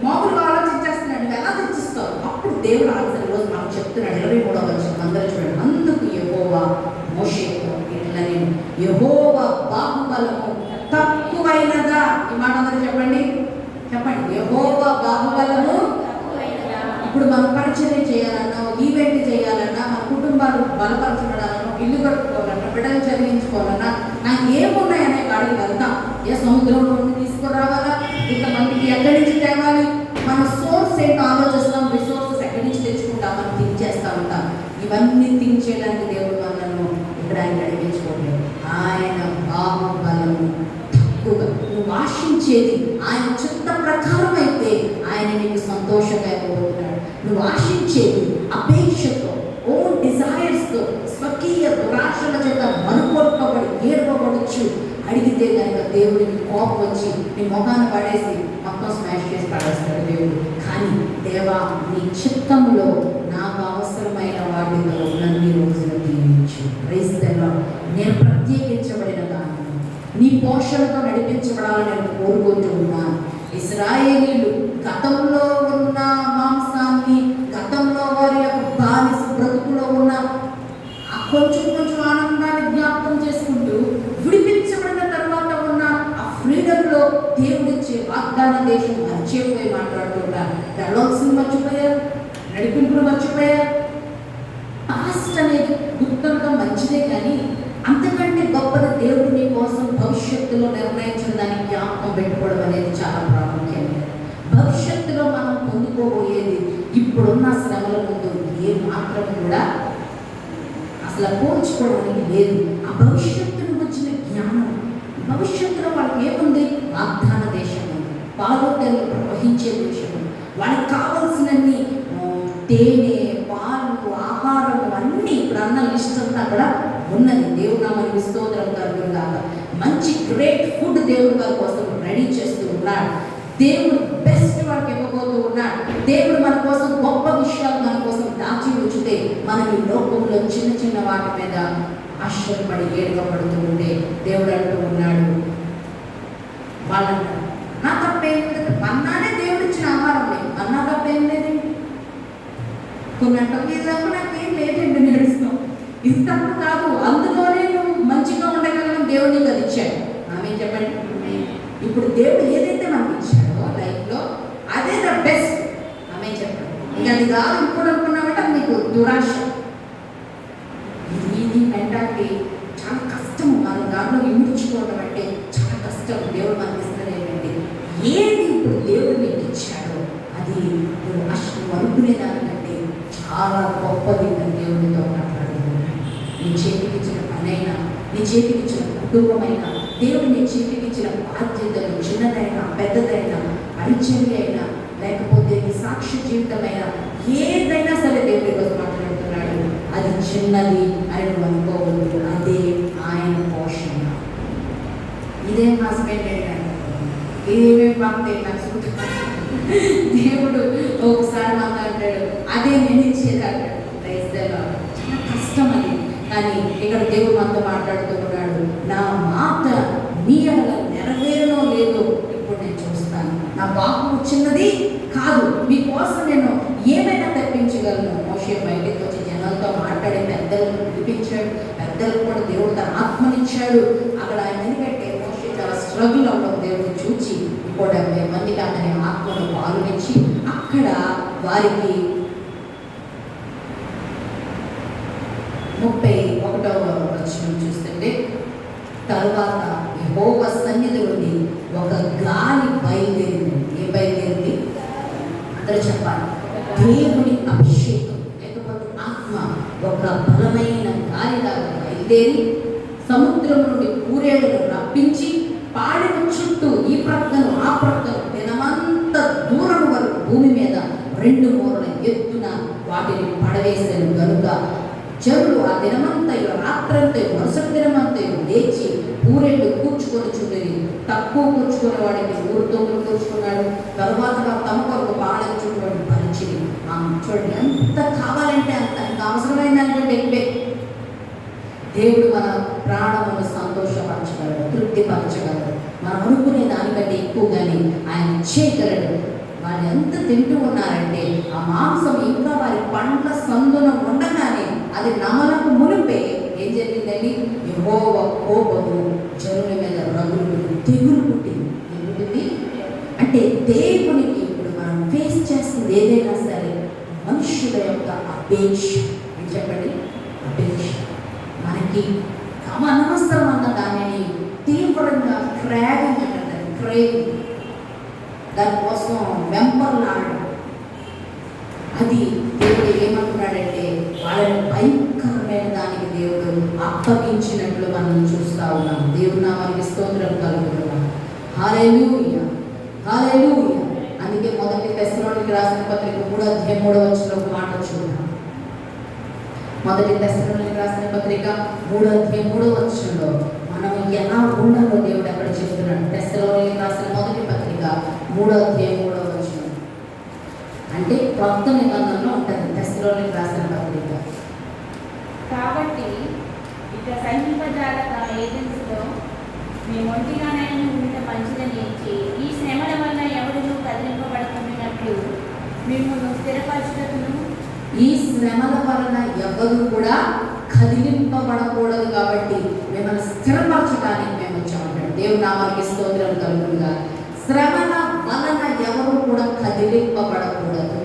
మామూలుగా ఆలోచించేస్తున్నాడు, నువ్వు ఎలా తెచ్చిస్తావు? అప్పుడు దేవుడు ఆన్సర్ రోజు మనం చెప్తున్నాడు. 23వ వచనం అందరూ చూడండి. అందుకు యెహోవా మోషేతో ఇట్లా, నేను యెహోవా బాహుబలము తక్కువైనదా? ఈ మాట అందరూ చెప్పండి, చెప్పండి. యెహోవా బాహుబలము. ఇప్పుడు మనం పరిచయం చేయాలన్నా, ఈవెంట్ చేయాలన్నా, మన కుటుంబాలు బలపరచబడాలన్నా, ఇల్లు కట్టుకోవాలన్నా, బిడ్డలు చదివించుకోవాలన్నా, నాకు ఏమున్నాయనే కాడికి వెళ్తాం. ఏ సముద్రంలో నుండి తీసుకురావాలా, ఇంతమందికి ఎక్కడి నుంచి తేవాలి, మన సోర్స్ ఏంటో ఆలోచిస్తాం, రిసోర్సెస్ ఎక్కడి నుంచి తెచ్చుకుంటాం, మనం థింక్ చేస్తూ ఉంటాం. ఇవన్నీ థింక్ చేయడానికి దేవుడు మనను ఇక్కడ ఆయన అడిగించుకోలేదు. ఆయన బాహుబలము తక్కువగా, నువ్వు ఆశించేది ఆయన చిత్త ప్రకారం అయితే ఆయన నీకు సంతోషంగా ఇవ్వబోతున్నాడు. నువ్వు ఆశించేది అపేక్షతో, ఓన్ డిజైర్స్తో, స్వకీయ దురాశల చేత మనుకొల్పబడి ఏర్పబడచ్చు. అడిగితే కనుక దేవుడికి కోపం వచ్చి నీ మొహాన్ని పడేసి మొత్తం స్మాష్ చేసి పడేస్తాడు దేవుడు. కానీ దేవా, నీ చిత్తంలో నాకు అవసరమైన వాటిలో నన్ను రోజులు దీవించు. Praise the Lord. నేను ప్రత్యేకించబడిన దాన్ని, నీ పోషణతో నడిపించబడాలని నేను కోరుకుంటూ ఉన్నాను. ఇశ్రాయేలీలు గతంలో ఉన్న మాంసాన్ని, గతంలో వారి యొక్క బానిస బ్రతుకులో ఉన్న కొంచెం ఆనందాన్ని జ్ఞాపకం చేసుకుంటూ, విడిపించబడిన తర్వాత ఉన్న ఆ ఫ్రీడమ్లో దేవుడిచ్చే వాగ్దాన దేశం మర్చిపోయి మాట్లాడుతుంటారు. డైలాగ్స్ని మర్చిపోయారు, నడిపింపులు మర్చిపోయారు. పాస్ట్ అనేది గుర్తుండడం మంచిదే, కానీ అంతకంటే గొప్పది దేవుడు నీ కోసం భవిష్యత్తులో నిర్ణయించిన దాన్ని జ్ఞాపకం పెట్టుకోవడం అనేది చాలా ప్రాముఖ్యమైనది. భవిష్యత్తులో మనం పొందుకోబోయేది ఇప్పుడున్న శ్రమల ముందు ఏ మాత్రం కూడా అసలు పోల్చుకోవడానికి లేదు. ఆ భవిష్యత్తును వచ్చిన జ్ఞానం, భవిష్యత్తులో వాళ్ళకి ఏముంది? వాగ్దాన దేశం, పాలోటలు ప్రవహించే దేశం, వాళ్ళకి కావాల్సినన్ని తేనె, పాలు, ఆహారం అన్నీ ఇప్పుడు అన్న లిస్ట్ అంతా కూడా ఉన్నది. దేవుడు నామనికి స్తోత్రం కలుగును గాక. మంచి గ్రేట్ ఫుడ్ దేవుడు వారి కోసం రెడీ చేస్తూ ఉన్నాడు. దేవుడు బెస్ట్ వాళ్ళకి ఇవ్వబోతూ ఉన్నాడు. దేవుడు మన కోసం గొప్ప విషయాలు మన కోసం దాచి ఉంచితే మనం ఈ లోకంలో చిన్న చిన్న వాటి మీద ఆశ్చర్యపడి ఏడవబడుతూ ఉంటే దేవుడు అంటూ ఉన్నాడు, వాళ్ళంటారు నా తప్పేం లేదు, మన్నానే దేవుడు ఇచ్చిన ఆహారం లేదు, అన్నా తప్పేం లేదండి. కొన్ని అంటాం నాకు నాకేం లేదండి, నేర్చుతాం. ఇది తప్పు కాదు, అందులోనే నువ్వు మంచిగా ఉండగలను, దేవుడు నీకు అది ఇచ్చాడు. ఆమె చెప్పండి. ఇప్పుడు దేవుడు ఏదైతే మనకి ఇచ్చాడో లైఫ్లో అదే ద బెస్ట్. ఆమె చెప్పండి. ఇంకా అది కాదు ఇప్పుడు అనుకున్నామంటే అది నీకు దురాశ. ఇది మెంటాలిటీ చాలా కష్టం. మన దాంట్లో ఇముడ్చుకోవడం అంటే చాలా కష్టం. దేవుడు మనకి ఇస్తున్నది ఏంటంటే, ఏది ఇప్పుడు దేవుడు నీకు ఇచ్చాడో అది నువ్వు అనుకునే దానికంటే చాలా గొప్పది అని దేవుడితో మాట్లాడుతున్నాడు. నీ చేతికి ఇచ్చిన పనైనా, నీ చేతికి ఇచ్చిన కుటుంబమైనా, దేవుడు నీ చేతికి ఇచ్చిన బాధ్యతలు చిన్నదైనా పెద్దదైనా, పరిచర్య అయినా, లేకపోతే నీ సాక్షి జీవితమైనా, ఏదైనా సరే దేవుడి ఈరోజు మాట్లాడుతున్నాడు. అది చిన్నది అని నువ్వు అనుకోవద్దు, అదే ఆయన పోషణ. ఇదేం హస్బెండ్ ఏంటంటే ఇదేమేమి పంపే నచ్చుకుంటున్నాను. దేవుడు ఒకసారి మాట్లాడాడు, అదే నేను ఇచ్చేది అంటాడు. Praise the Lord. చాలా కష్టం అది. కానీ ఇక్కడ దేవుడు మనతో మాట్లాడుతూ ఉన్నాడు, నా మాట మీ ఎడల నెరవేరనో లేదో ఇప్పుడు నేను చూస్తాను. నా వాక్కు చిన్నది కాదు, మీకోసం నేను ఏమైనా తెప్పించగలను. మోషే బయటకు వచ్చి జనం మనతో మాట్లాడే పెద్దలను పిలిపించాడు. పెద్దలకు కూడా దేవుడు తన ఆత్మనిచ్చాడు. అక్కడ ఆయన ఎందుకంటే మోషే చాలా స్ట్రగుల్ అవ్వడం దేవుడు చూచి 70 మందికి అతని ఆత్మను పాలునిచ్చి అక్కడ వారికి 31వ వచనం చూస్తుంటే, తరువాత యెహోవా సన్నిధి నుండి ఒక గాలి బయలుదేరింది. ఏ బయలుదేరింది? అందరూ చెప్పాలి. దేవుని అభిషేకం లేకపోతే ఆత్మ ఒక బలమైన గాలిలాగా బయలుదేరి సముద్రం నుండి పూరేడును రప్పించి పాడిన చుట్టూ ఈ ప్రక్కను ఆ ప్రక్కను దినమంతా దూరం వరకు భూమి మీద 2 మూరల ఎత్తున వాటిని పడవేశాను. కనుక జనులు ఆ దినమంతయు రాత్రంతయు మరుసటి దినమంతయు లేచి పూరేళ్ళు కూర్చుకొని చుట్టూ తక్కువ కూర్చుకునే వాడికి 3 తొమ్మిది కూర్చుకున్నాడు. తరువాత తమ కొరకు పాడని చుట్టూ పరిచింది. చూడండి, ఎంత కావాలంటే అంత అవసరమైన దానికంటే దేవుడు మన ప్రాణమును సంతోషపరచగలడు, తృప్తిపరచగలడు. మనం అనుకునే దానికంటే ఎక్కువగానే ఆయన చేయగలడు. వాళ్ళు ఎంత తింటూ ఉన్నారంటే ఆ మాంసం ఇంకా వారి పండ్ల సందున ఉండగానే అది నమలకు మునిపే ఏం జరిగిందండి? యెహోవా కోపము జనుల మీద రగులు తెగులు పుట్టింది. అంటే దేవునికి ఇప్పుడు మనం ఫేస్ చేస్తుంది ఏదైనా సరే మనుషుల యొక్క అపేక్ష. అని చెప్పండి, అపేక్ష. మనకి అనవసరం అన్న దానిని తీవ్రంగా క్రావింగ్ అంటారు, క్రేవింగ్, దానికోసం వెంపర్లాడడం. అది దేవుడు ఏమంటున్నాడంటే వాళ్ళని భయంకరమైన దానికి దేవుడు అప్పగించినట్లు మనం చూస్తూ ఉన్నాం. దేవుడు నామానికి స్తోత్రం కలుగుతున్నాం. హల్లెలూయా, హల్లెలూయా. అందుకే 1 తెస్సలోనికీయులకు రాసిన పత్రిక 3:3 ఒక మాట చూద్దాం. 1 తెస్సలోనికీయులకు రాసిన పత్రిక 3:3 మనం ఎలా ఉండాలో దేవుడు అక్కడ చెప్తున్నాడు. తెస్సలోనికీయులకు రాసిన 1 పత్రిక 3:3 అంటే కొత్త నిబంధనలో ఉంటుంది తెస్సలోనికీయులకు రాసిన పత్రిక. కాబట్టి ఇక సహింపజాలక ఏజెన్సీలో మేము ఒంటిగానైనా ఉంటే మంచిదని ఇచ్చి ఈ శ్రమల వల్ల ఎవరినూ కదిలింపబడుతున్నట్లు మిమ్మల్ని స్థిరపరచుటకును. ఈ శ్రమల వలన ఎవరు కూడా కదిలింపబడకూడదు కాబట్టి మిమ్మల్ని స్థిరపరచడానికి మేము వచ్చామంటాడు. దేవుని నామానికి స్తోత్రం కలుగునుగా. శ్రమల వలన ఎవరు కూడా కదిలింపబడకూడదు.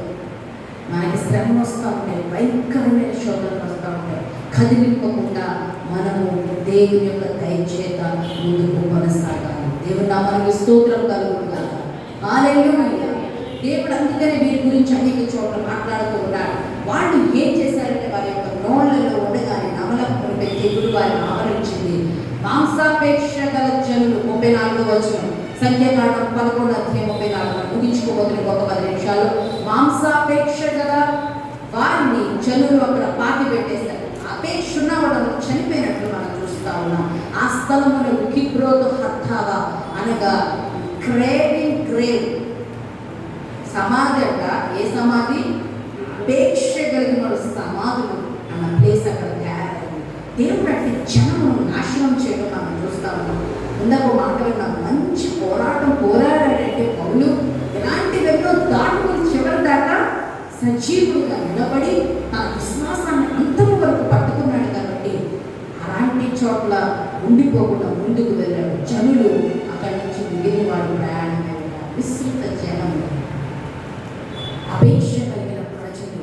మనకి శ్రమ వస్తూ ఉంటాయి, భయంకరమైన శోధనలు వస్తూ ఉంటాయి. కదిలింపకుండా మనము దేవుని యొక్క దయచేత ముందుకు కొనసాగాలి. దేవుని నామానికి స్తోత్రం కలుగునుగా. హల్లెలూయా. దేవుడు అందుకని వీరి గురించి అనేక చోట్ల మాట్లాడుతూ ఉన్నాడు. వాళ్ళు ఏం చేశారంటే వారి యొక్క నోళ్లలో ఉండగానే నమలకు తెగులు వారిని ఆవరించింది. మాంసాపేక్ష గల జనులు 34వ వచనం, సంఖ్యాకాండం 11:34 ముగించుకోబోతున్న ఒక 10 నిమిషాలు. మాంసాపేక్ష గల వారిని జనులు అక్కడ పాతి పెట్టేశారు. అపేక్ష ఉన్న వాళ్ళను చనిపోయినట్లు మనం చూస్తూ ఉన్నాం. ఆ స్థలమును కిబ్రోతు హత్తావా అనగా క్రేవింగ్ గ్రేవ్ సమాధి అంట. ఏ సమాధి? అపేక్ష కలిగిన సమాధులు అన్న ప్లేస్ అక్కడ తయారైంది. దేవుడు అంటే జనమును నాశనం చేయడం మనం చూస్తూ ఉన్నాం. ఇందాక మాట విన్నాం, మంచి పోరాడాడంటే పౌలు ఇలాంటి వ్యక్తులు దాటుకుని చివరి దాకా సజీవుడుగా నిలబడి తన విశ్వాసాన్ని అంతము వరకు పట్టుకున్నాడు. కాబట్టి అలాంటి చోట్ల ఉండిపోకుండా ముందుకు వెళ్ళాడు. జనులు అక్కడి నుంచి మిగిలిన వాడు ప్రయాణమైన విస్తృత జనం, అపేక్ష కలిగిన ప్రజలు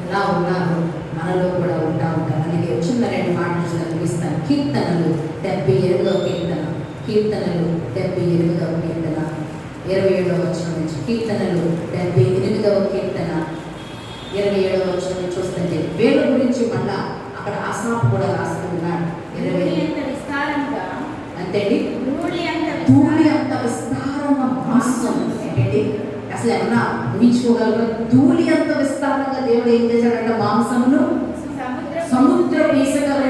ఎలా ఉన్నారో మనలో కూడా ఉంటా ఉంటారు. అందుకే చిన్న 2 మాటలు చదివిస్తాను. కీర్తనలు 78వ కీర్తన, కీర్తనలు 78వ కీర్తన 27వ వచనం నుంచి, కీర్తనలు 78వ కీర్తన 27వ వచనం నుంచి చూస్తుంటే వేల గురించి మళ్ళా అక్కడ ఆసాపు కూడా రాస్తున్నాడు. 20 అంతేండి, ధూళి అంత విస్తారంగా మాంసం ఏంటి అసలు ఏమన్నా ఊహించుకోగలరు? ధూళి అంత విస్తారంగా దేవుడు ఏం చేశాడంట? మాంసమును సముద్ర ఇసుకల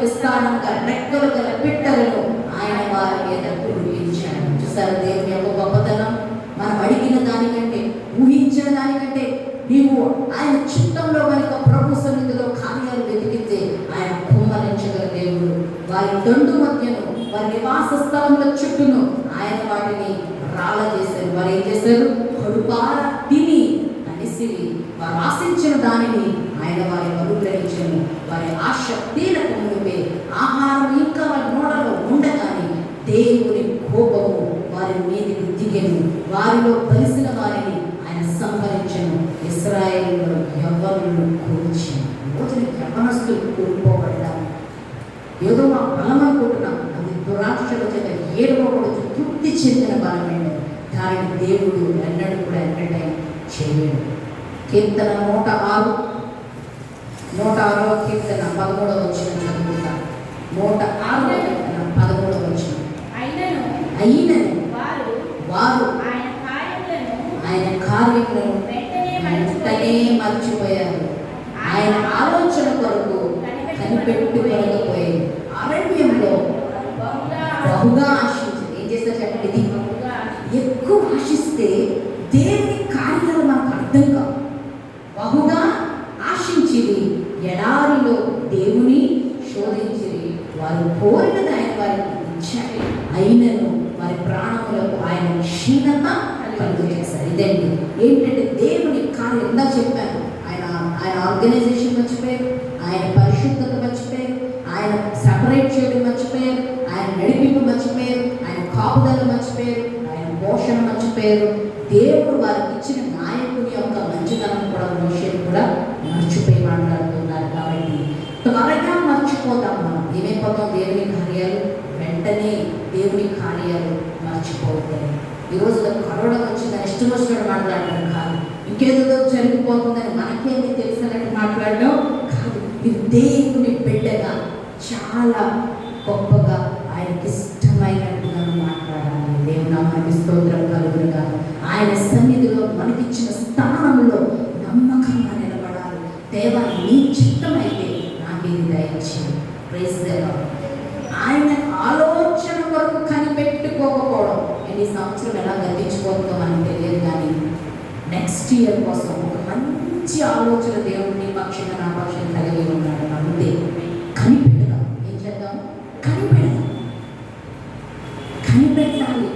విస్తారంగా రెక్కలు గల పిట్టలను ఆయన వారి మీద కురిపించాడు. చూసారు దేవుని యొక్క గొప్పతనం. మనం అడిగిన దానికంటే, ఊహించిన దానికంటే నీవు ఆయన చిత్తంలో కనుక ప్రభు సన్నిధిలో కార్యాలు వెతికితే ఆయన కుమ్మరించగల దేవుడు. వారి దొండు మధ్యను, వారి నివాస స్థలంలో చుట్టూను ఆయన వాటిని రాళ్ళ చేశారు. వారు ఏం చేశారు? కడుపార తిని కలిసి వారు ఆశించిన దానిని ఆయన వారిని అనుగ్రహించను. వారి ఆశ తీరక మునిపే ఆహారం ఇంకా వారి నోడలో ఉండగానే దేవుని కోపము వారి మీదకి దిగెను. వారిలో కలిసిన వారిని ఆయన సంహరించను. ఇశ్రాయేలులో యవ్వనులను కూల్చెను. రోజున యవ్వనస్తులు కూలిపోబడ్డారు. ఏదో మా బలం అనుకుంటున్నాం, అది దురాక్షల చేత ఏడవకూడదు తృప్తి చెందిన బలమైన దానిని దేవుడు ఎన్నడూ కూడా ఎంటర్టైన్ చేయలేడు. కీర్తన 106వ కీర్తన 13వ వచనం చదువుతాను. 106వ కీర్తన 13వ వచనం. అయినను వారు ఆయన కార్యములను వెంటనే మర్చిపోయారు. ఆయన ఆలోచన కొరకు కనిపెట్టుకోలేకపోయారు. అరణ్యంలో బహుగా ఆశించింది. ఏం చేస్తారు చెప్పండి? ఇది ఎక్కువ ఆశిస్తే దేవుని కార్యాలు మనకు అర్థం కావు. బహుగా ఆశించింది, ఎడారిలో దేవుని శోధించింది. వారు కోరినది ఆయన వారికి ఇచ్చారు. అయినను వారి ప్రాణములకు ఆయన క్షీణత కలుగు చేశారు. ఇదండి ఏంటంటే దేవుని కార్యం. ఇందా చెప్పాను, ఆయన ఆర్గనైజేషన్ మర్చిపోయారు, ఆయన పరిశుద్ధత మర్చిపోయారు, ఆయన సెపరేట్ చేయడం మర్చిపోయారు, ఆయన నడిపింపు మర్చిపోయారు, ఆయన కాపుదల మర్చిపోయారు, ఆయన పోషణ మర్చిపోయారు. దేవుడు వారికి ఇచ్చిన నాయకుని యొక్క మంచితనం కూడా మనుషులు కూడా మర్చిపోయి మాట్లాడుతున్నారు. కాబట్టి త్వరగా మర్చిపోతాం. మనం ఏమైపోతాం? దేవుని కార్యాలు వెంటనే దేవుని కార్యాలు మర్చిపోతాయి. ఈరోజు కరోనా వచ్చిందని ఇష్టం వచ్చినట్టు మాట్లాడడం కాదు, ఇంకేదో జరిగిపోతుందని మనకేమి తెలిసినట్టు మాట్లాడడం కాదు. ఇది దేవుని బిడ్డగా చాలా గొప్పగా ఆయనకి ఇష్టమైనట్టుగా మాట్లాడాలి. దేవుని నామానికి స్తోత్రం కలుగునుగా. ఆయన సన్నిధిలో మనకిచ్చిన స్థానంలో నమ్మకంగా నిలబడాలి. దేవా నీ చిత్తమైతే నాకు ఇది దయచేయండి. Praise the Lord. ఆయన ఆలోచన వరకు కనిపెట్టుకోకపోవడం. ఈ సంవత్సరం ఎలా గతించిపోతుందో మనకు తెలియదు, కానీ నెక్స్ట్ ఇయర్ కోసం ఒక మంచి ఆలోచన దేవుడిని పక్షంగా నా పక్షం కలిగి ఉన్నాడు. అంతే, కనిపెడదాం. ఏం చేద్దాం? కనిపెట్టాలి.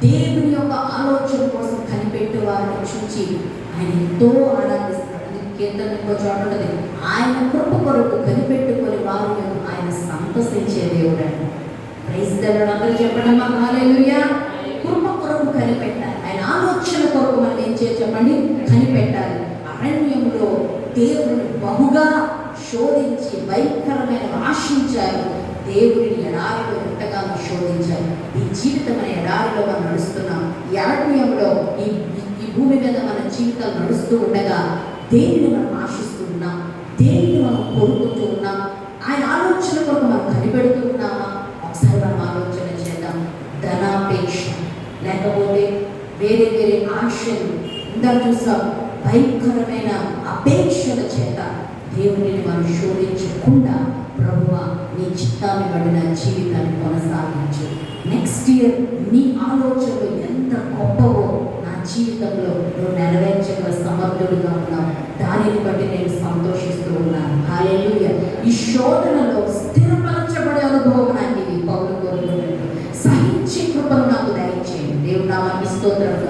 దేవుని యొక్క ఆలోచన కోసం కనిపెట్టే వారిని చూచి ఆయన ఎంతో ఆనందిస్తాడు. కీర్తన ఇంకో చోట ఉంటుంది, ఆయన కృప కొరకు కనిపెట్టుకొని వారు ఆయన సంతోషించే దేవుడు అండి. Praise the Lord. అందరూ చెప్పండి అమ్మా హల్లెలూయా. కృప కొరకు కనిపెట్టాలి. ఆయన ఆలోచన కొరకు మనం ఏం చేయాలి చెప్పండి? కనిపెట్టాలి. అరణ్యంలో దేవుని బహుగా శోధించి భయంకరమైన ఆశించారు. దేవుడిని ఎడారిలో ఎంతగానో శోధించారు. ఈ జీవితం అనే ఎడారిలో మనం నడుస్తున్నాం. ఈ అరణ్యంలో ఈ భూమి మీద మన జీవితాలు నడుస్తూ ఉండగా దేనిని మనం ఆశిస్తున్నాం, దేనిని మనం కోరుకుంటూ ఉన్నాం, ఆయన ఆలోచన కొరకు మనం కనిపెడుతూ ఉన్నామా? ఒకసారి మనం ఆలోచన చేద్దాం. ధనాపేక్ష, లేకపోతే వేరే వేరే ఆశలు, ఇందా చూసాం భయంకరమైన అపేక్షల చేత దేవుడిని మనం శోధించకుండా ప్రభువా నీ చిత్తాన్ని పడిన జీవితాన్ని కొనసాగించు. నెక్స్ట్ ఇయర్ నీ ఆలోచనలు ఎంత గొప్పవో నా జీవితంలో నువ్వు నెరవేర్చగల సమర్థుడుగా ఉన్నావు. దానిని బట్టి నేను సంతోషిస్తూ ఉన్నాను. హల్లెలూయా. ఈ శోధనలో స్థిరపరచబడే అనుభవం నాకు ఇది పౌలు కోరుకున్నట్టు. సహించే కృపను నాకు దయచేయండి. దేవుడు నామానికి స్తోత్రం.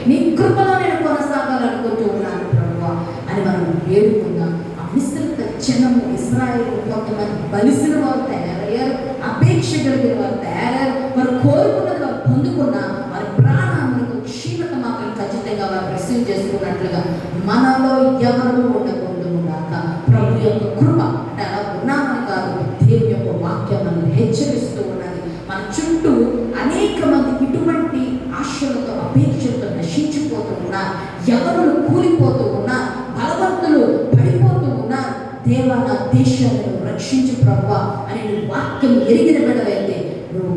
నీ కృపలో నేను కొనసాగాలనుకుంటూ ఉన్నాను ప్రభువా అని మనం వేడుకుందాం. ఆ మిశ్రిత జనము ఇశ్రాయేలు కొంతమంది బలిసిన వారు తయారయ్యారు, అపేక్ష కలిగిన వారు తయారయ్యారు. వారు కోరుకున్నది వారు పొందుకున్న వారి ప్రాణాలకు క్షీణత మాత్రం ఖచ్చితంగా వారు రిసీవ్ చేసుకున్నట్లుగా మనలో ఎవరు ఉండకుండాక ప్రభు యొక్క కృప అంటే అలా ఉన్నామని కాదు, దేవుని యొక్క వాక్యం మనల్ని హెచ్చరిస్తూ ఉన్నది. మన చుట్టూ అనేక మంది ఇటువంటి ఆశలతో అపేక్షలతో నశించిపోతూ ఉన్నారు. ఎవరు కూలిపోతూ ఉన్నారు, బలవంతులు పడిపోతూ ఉన్నారు. దేవా నా దేశాన్ని రక్షించు ప్రభువా అని నువ్వు వాక్యం ఎరిగిన బిడ్డవైతే నువ్వు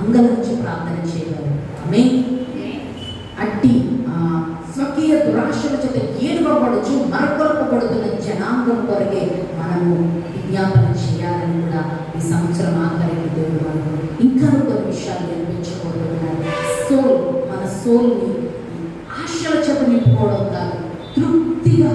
అంగరించి ప్రార్థన చేయగలవు. ఆమేన్. అట్టి స్వకీయ దురాశల చేత ఏడువబడుచు మరకొల్పబడుతున్న జనాంగం కొరకే మనము విజ్ఞాపన చేయాలని కూడా ఈ సంవత్సరం ఆఖరికి దేవుడు మనకు ఇంకా కొన్ని విషయాలు నేర్పించబోతున్నారు. మన సోల్ని ఆశల చేత నింపుకోవడం కాదు, తృప్తిగా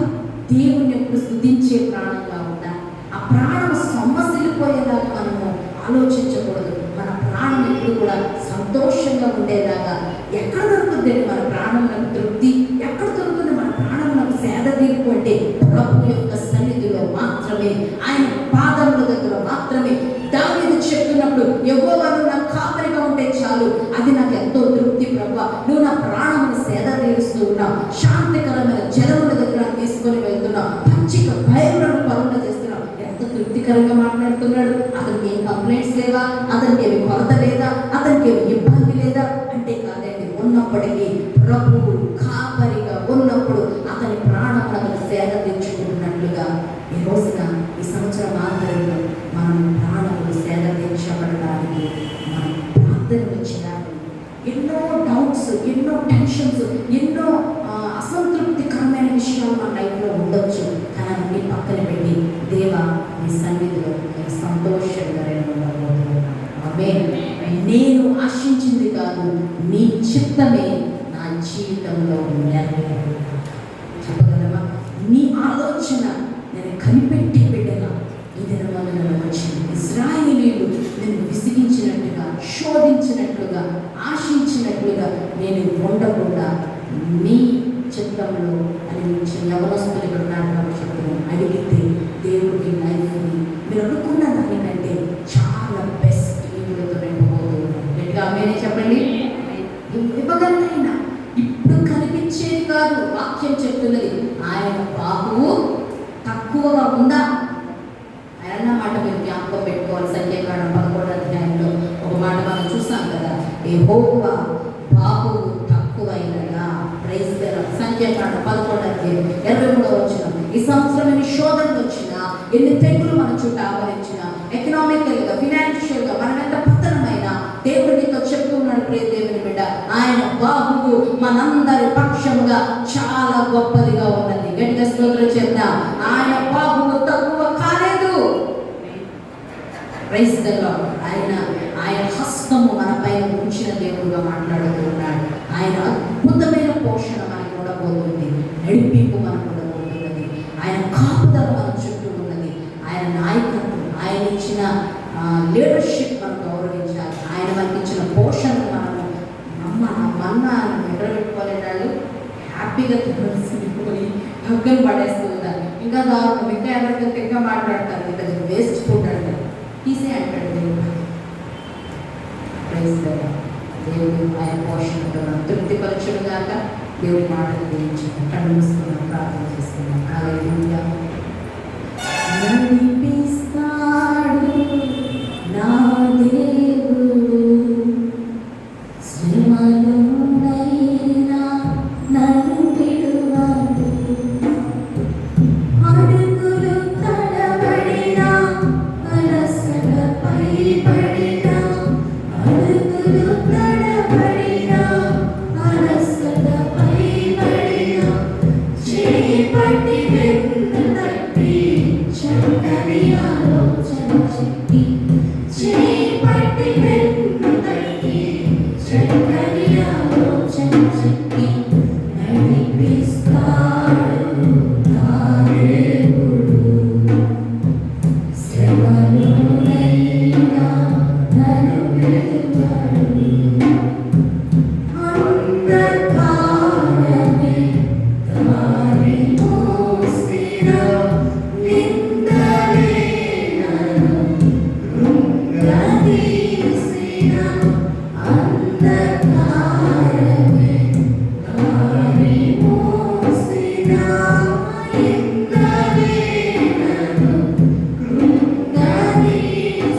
దేవుని యొక్క స్తుతించే ప్రాణంగా ఉండాలి. ఆ ప్రాణం సొమ్మసిల్లిపోయేలాగా మనము ఆలోచించకూడదు. మన ప్రాణం ఎప్పుడు కూడా సంతోషంగా ఉండేలాగా. ఎక్కడ దొరుకుతుంది మన ప్రాణంలో తృప్తి? ఎక్కడ దొరుకుతుంది మన ప్రాణంలో సేద తీర్పు? అంటే ప్రభు యొక్క సన్నిధిలో మాత్రమే, ఆయన పాదముల దగ్గర మాత్రమే. దావీదు చెప్తున్నప్పుడు యెహోవా నువ్వు నాకు కాపరిగా ఉంటే చాలు, అది నాకు ఎంతో తృప్తి ప్రభువా. నువ్వు నా ప్రాణమును సేద తీరుస్తూ ఉన్నావు, శాంతికరమైన జలముల దగ్గర తీసుకొని వెళ్తున్నావు, పచ్చిక బయలులను పరుణ చేస్తున్నావు. ఎంత తృప్తికరంగా మాట్లాడుతున్నాడు. అతనికి ఏం కంప్లైంట్స్ లేవా, అతనికి ఏమి కొరత లేదా, అతనికి ఏమి ఇబ్బంది లేదా అంటే కాదండి. ఉన్నప్పటికీ ప్రభువు కాపరిగా ఉన్నప్పుడు అతని ప్రాణమును అతను సేద తీర్చుకుంటున్నట్లుగా ఈ రోజున ఈ సంవత్సరం ఆధారంలో మనం ప్రాణములు సేద తీర్చబడడానికి మనం ప్రార్థనలు చేయాలి. ఎన్నో డౌట్స్, ఎన్నో టెన్షన్స్, ఎన్నో అసంతృప్తికరమైన విషయాలు మన లైఫ్లో ఉండొచ్చు. కానీ అన్ని పక్కన పెట్టి దేవా నీ సన్నిధిలో నేను సంతోషంగా ఉండబోతున్నాను. ఆమేన్. నేను ఆశించింది కాదు, నీ చిత్తమే నా జీవితంలో నెరవేరు. చెప్పగలమా? నీ ఆలోచన నేను కనిపెట్టి బిడ్డగా ఈ దినవల్ల వచ్చింది. ఇశ్రాయేలీయులు నేను విసిగించినట్టుగా, శోధించినట్లుగా, ఆశించినట్లుగా నేను ఉండకుండా నీ చిత్తంలో అని యవనస్తులు ఇక్కడ ఉన్నారు కాబట్టి చెప్తున్నాను. అడిగితే దేవుడి లైఫ్ని మీరు అనుకున్న దానికంటే చాలా బెస్ట్ ఈవులతో నింపబోతున్నాను. గట్టిగా ఆమేన్ చెప్పండి. ఇవ్వగలనైనా ఇప్పుడు కనిపించేది కాదు. వాక్యం చెప్తున్నది ఆయన బాహువు తక్కువగా ఉందా? ఆయన మాట మీరు జ్ఞాపకం పెట్టుకోవాలి. సంఖ్యాకాండం 11వ అధ్యాయంలో ఒక మాట మనం చూసాం కదా, యెహోవా బాహువు తక్కువైనదా. Praise the Lord. సంఖ్యాకాండం 11వ అధ్యాయం 23వ వచనం. ఈ సంవత్సరం ఎన్ని శోధనలు వచ్చినా, ఎన్ని తెగులు మన చుట్టూ ఆవరించినా, ఎకనామికల్గా, ఫినాన్షియల్గా మనం ఎంత పతనమైనా దేవుడు నీతో చెప్తూ ఉన్నాడు. ప్రియ దేవుని బిడ్డ, ఆయన బాహువు మనందరి పక్షంగా చాలా గొప్పదిగా ఉన్నది. గట్టిగా స్తోత్రం చెప్తా. ఆయన బాహువు తక్కువ కాలేదు. Praise the Lord. ఆయన హస్తము మన పైన ఉంచిన దేవుడుగా మాట్లాడుతూ ఉన్నాడు. ఆయన అద్భుతమైన పోషణ మనకు ఉండబోతుంది, నడిపింపు మనకు ఉండబోతున్నది. ఆయన కాపుదల మన చుట్టూ ఉన్నది. ఆయన నాయకత్వం, ఆయన ఇచ్చిన లీడర్షిప్ మనం గౌరవించాలి. ఆయన మనకి ఇచ్చిన పోషణను మనము మన్నా నిద్రపెట్టుకోలేని వాళ్ళు హ్యాపీగా తినిపోయి హగ్గలు పడేస్తూ ఉంటారు. ఇంకా దారుణం, ఇంకా ఎవరికైతే ఇంకా మాట్లాడతారు, ఇంకా వేస్ట్ ఫుడ్ అంటారు, తీసే అంటాడు దేవుడు. Praise the Lord. దేవుడు ఆయన పోషణతో మనం తృప్తిపరచుడు గాక. దేవుడి మాటలు గురించి కళ్ళు మూసుకున్నాం, ప్రార్థన చేస్తున్నాం. హల్లెలూయా. నడిపిస్తాడు నా దేవుడు, శ్రమలోనైనా నన్ను విడువడు. అడుగులు తడబడినా, అలసటపై పడినా, అడుగులు తడబడినా, అలసటపై పడినా, చేపట్టి వెన్ను తట్టి చక్కని ఆలోచన చెప్పి, చేపట్టి వెన్ను తట్టి చక్కని ఆలోచన చెప్పి నడిపిస్తాడు నా దేవుడు, శ్రమలోనైనా నన్ను విడువడు. అంధకారమే దారి మోసినా, నిందలే నన్ను కృంగదీసినా, అంధకారమే దారి మోసినా, నిందలే నన్ను కృంగదీసినా,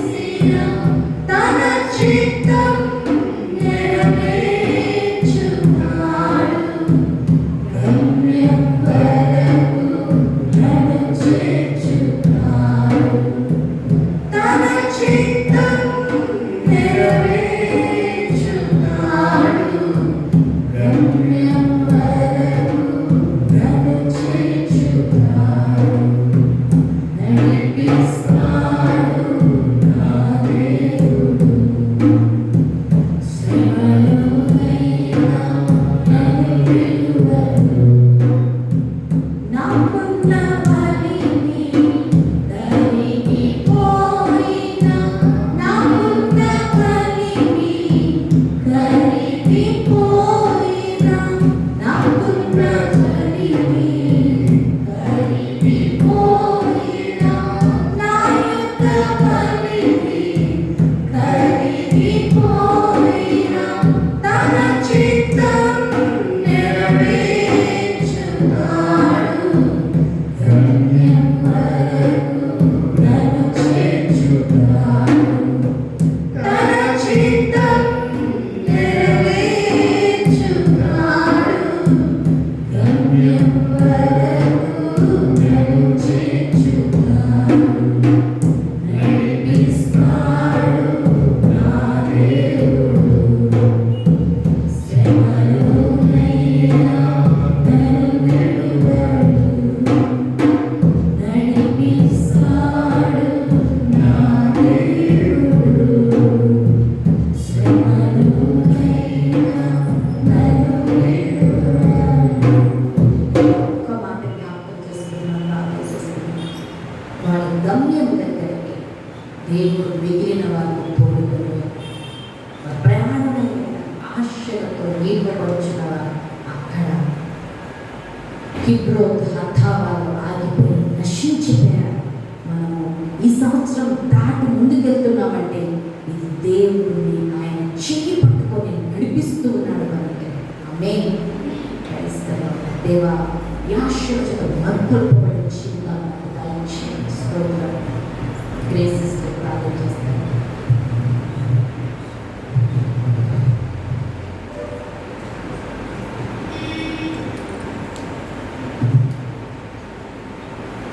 దేవుడు మిగిలిన వారికి పోలుకొని ప్రాణమైన ఆశలతో నింపబడుచున్న వారు అక్కడ కిబ్రోత్ హతావాలో ఆగిపోయి నశించిపోయారు. మనము ఈ సంవత్సరం దాటి ముందుకెళ్తున్నామంటే ఇది దేవుడిని ఆయన చెయ్యి పట్టుకొని నడిపిస్తూ ఉన్నాడు మనకి. ఆమేన్. క్రైస్తవ దేవా ఈ ఆశీర్వచనం మరుపులు